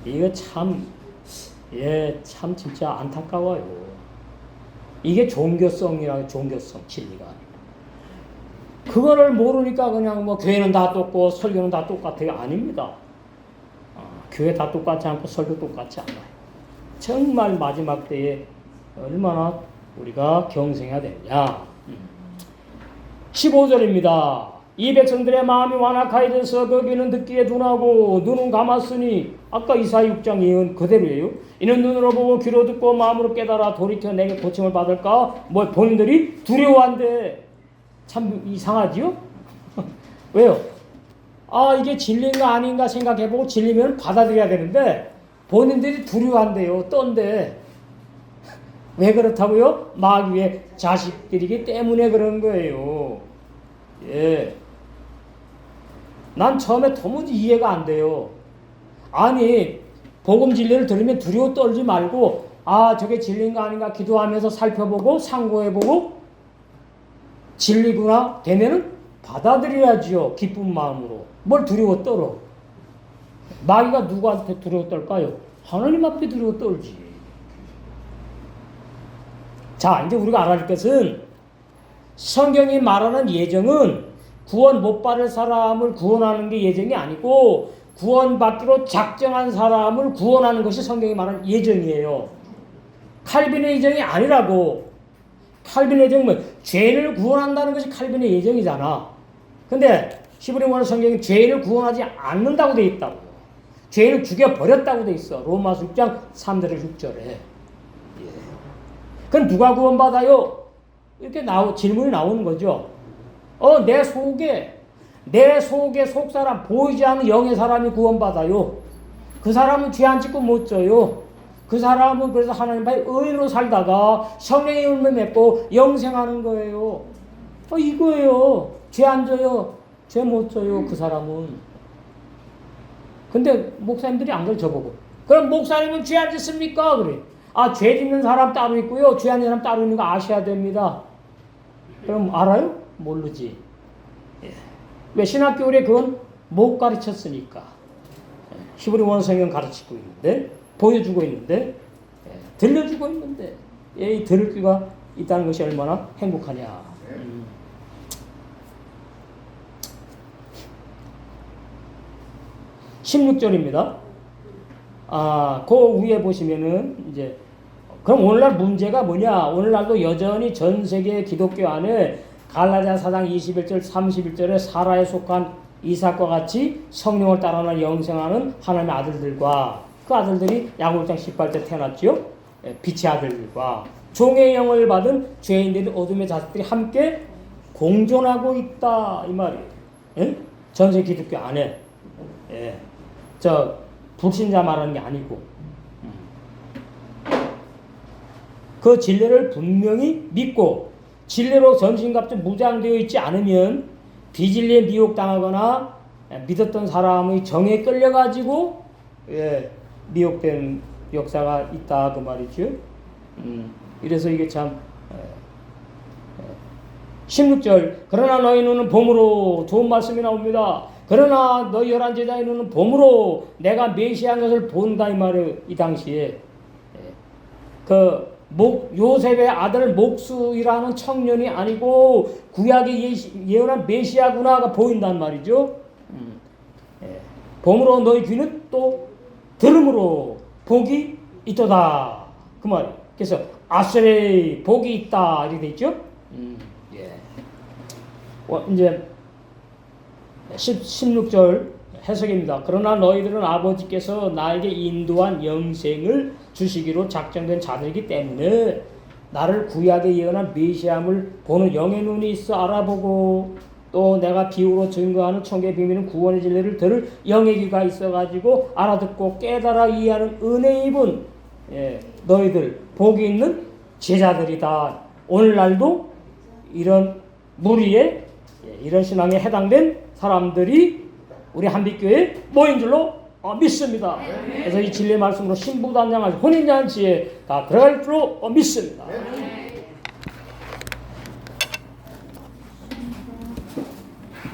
이거 참 진짜 안타까워요. 이게 종교성이라 종교성 진리가. 그거를 모르니까 그냥 뭐 교회는 다 똑고 설교는 다 똑같아요. 아닙니다. 교회 다 똑같지 않고 설교 똑같지 않아요. 정말 마지막 때에 얼마나 우리가 경생해야 되느냐. 15절입니다. 이 백성들의 마음이 완악하여져서 거기는 듣기에 둔하고 눈은 감았으니 아까 이사야 6장 예언 그대로예요. 이는 눈으로 보고 귀로 듣고 마음으로 깨달아 돌이켜 내게 고침을 받을까? 뭐 본인들이 두려워한대. 참 이상하지요? 왜요? 아 이게 진리인가 아닌가 생각해보고 진리면 받아들여야 되는데 본인들이 두려워한대요. 떤데. 왜 그렇다고요? 마귀의 자식들이기 때문에 그런 거예요. 예. 난 처음에 도무지 이해가 안 돼요. 아니 복음 진리를 들으면 두려워 떨지 말고 아 저게 진리인가 아닌가 기도하면서 살펴보고 상고해보고 진리구나 되면은 받아들여야지요. 기쁜 마음으로. 뭘 두려워 떨어. 마귀가 누구한테 두려워 떨까요? 하나님 앞에 두려워 떨지. 자 이제 우리가 알아야 할 것은 성경이 말하는 예정은 구원 못 받을 사람을 구원하는 게 예정이 아니고 구원받기로 작정한 사람을 구원하는 것이 성경이 말하는 예정이에요. 칼빈의 예정이 아니라고. 칼빈의 예정은 죄인을 구원한다는 것이 칼빈의 예정이잖아. 근데 히브리어로 성경이 죄인을 구원하지 않는다고 돼 있다고. 죄인을 죽여버렸다고 돼 있어. 로마서 6장 3절에 6절에. 그럼 누가 구원받아요? 이렇게 질문이 나오는 거죠. 내 속에 속사람, 보이지 않는 영의 사람이 구원받아요. 그 사람은 죄 안 짓고 못 져요. 그 사람은 그래서 하나님 앞에 의인으로 살다가 성령의 열매 맺고 영생하는 거예요. 이거예요. 죄 안 져요. 죄 못 져요. 그 사람은. 근데 목사님들이 안 그래 저보고. 그럼 목사님은 죄 안 짓습니까? 그래. 죄 짓는 사람 따로 있고요. 죄 안 짓는 사람 따로 있는 거 아셔야 됩니다. 그럼 알아요? 모르지. 예. 왜 신학교에 그건 못 가르쳤으니까. 히브리 원성경 가르치고 있는데, 보여주고 있는데, 들려주고 있는데, 이 들을 귀가 있다는 것이 얼마나 행복하냐. 16절입니다. 그 위에 보시면은 이제 그럼 오늘날 문제가 뭐냐? 오늘날도 여전히 전 세계 기독교 안에 갈라디아 4장 21절 31절에 사라에 속한 이삭과 같이 성령을 따라나 영생하는 하나님의 아들들과 그 아들들이 야고보 1장 18절 태어났죠. 빛의 아들들과 종의 영을 받은 죄인들이 어둠의 자식들이 함께 공존하고 있다 이 말이에요. 예? 전 세계 기독교 안에 불신자 말하는 게 아니고 그 진리를 분명히 믿고 진리로 전신갑주 무장되어 있지 않으면 비진리에 미혹당하거나 믿었던 사람의 정에 끌려가지고 미혹된 역사가 있다 그 말이죠. 이래서 이게 참 16절 그러나 너희 눈은 봄으로 좋은 말씀이 나옵니다. 그러나 너희 11제자의 눈은 봄으로 내가 메시아인 것을 본다 이 말이에요. 이 당시에 요셉의 아들 목수이라는 청년이 아니고 구약에 예언한 메시아구나가 보인단 말이죠. 봄으로 너희 귀는 또 들음으로 복이 있도다 그 말이에요. 그래서 아스레 복이 있다 이렇게 돼 있죠. 이제 16절 해석입니다. 그러나 너희들은 아버지께서 나에게 인도한 영생을 주시기로 작정된 자들이기 때문에 나를 구약에 예언한 메시아임을 보는 영의 눈이 있어 알아보고 또 내가 비유로 증거하는 천국의 비밀은 구원의 진리를 들을 영의 귀가 있어가지고 알아듣고 깨달아 이해하는 은혜 입은 너희들 복이 있는 제자들이다. 오늘날도 이런 무리에 이런 신앙에 해당된 사람들이 우리 한빛교회에 모인 줄로 믿습니다. 그래서 이 진리의 말씀으로 신부단장할 혼인잔치에 다 들어갈 줄로 믿습니다.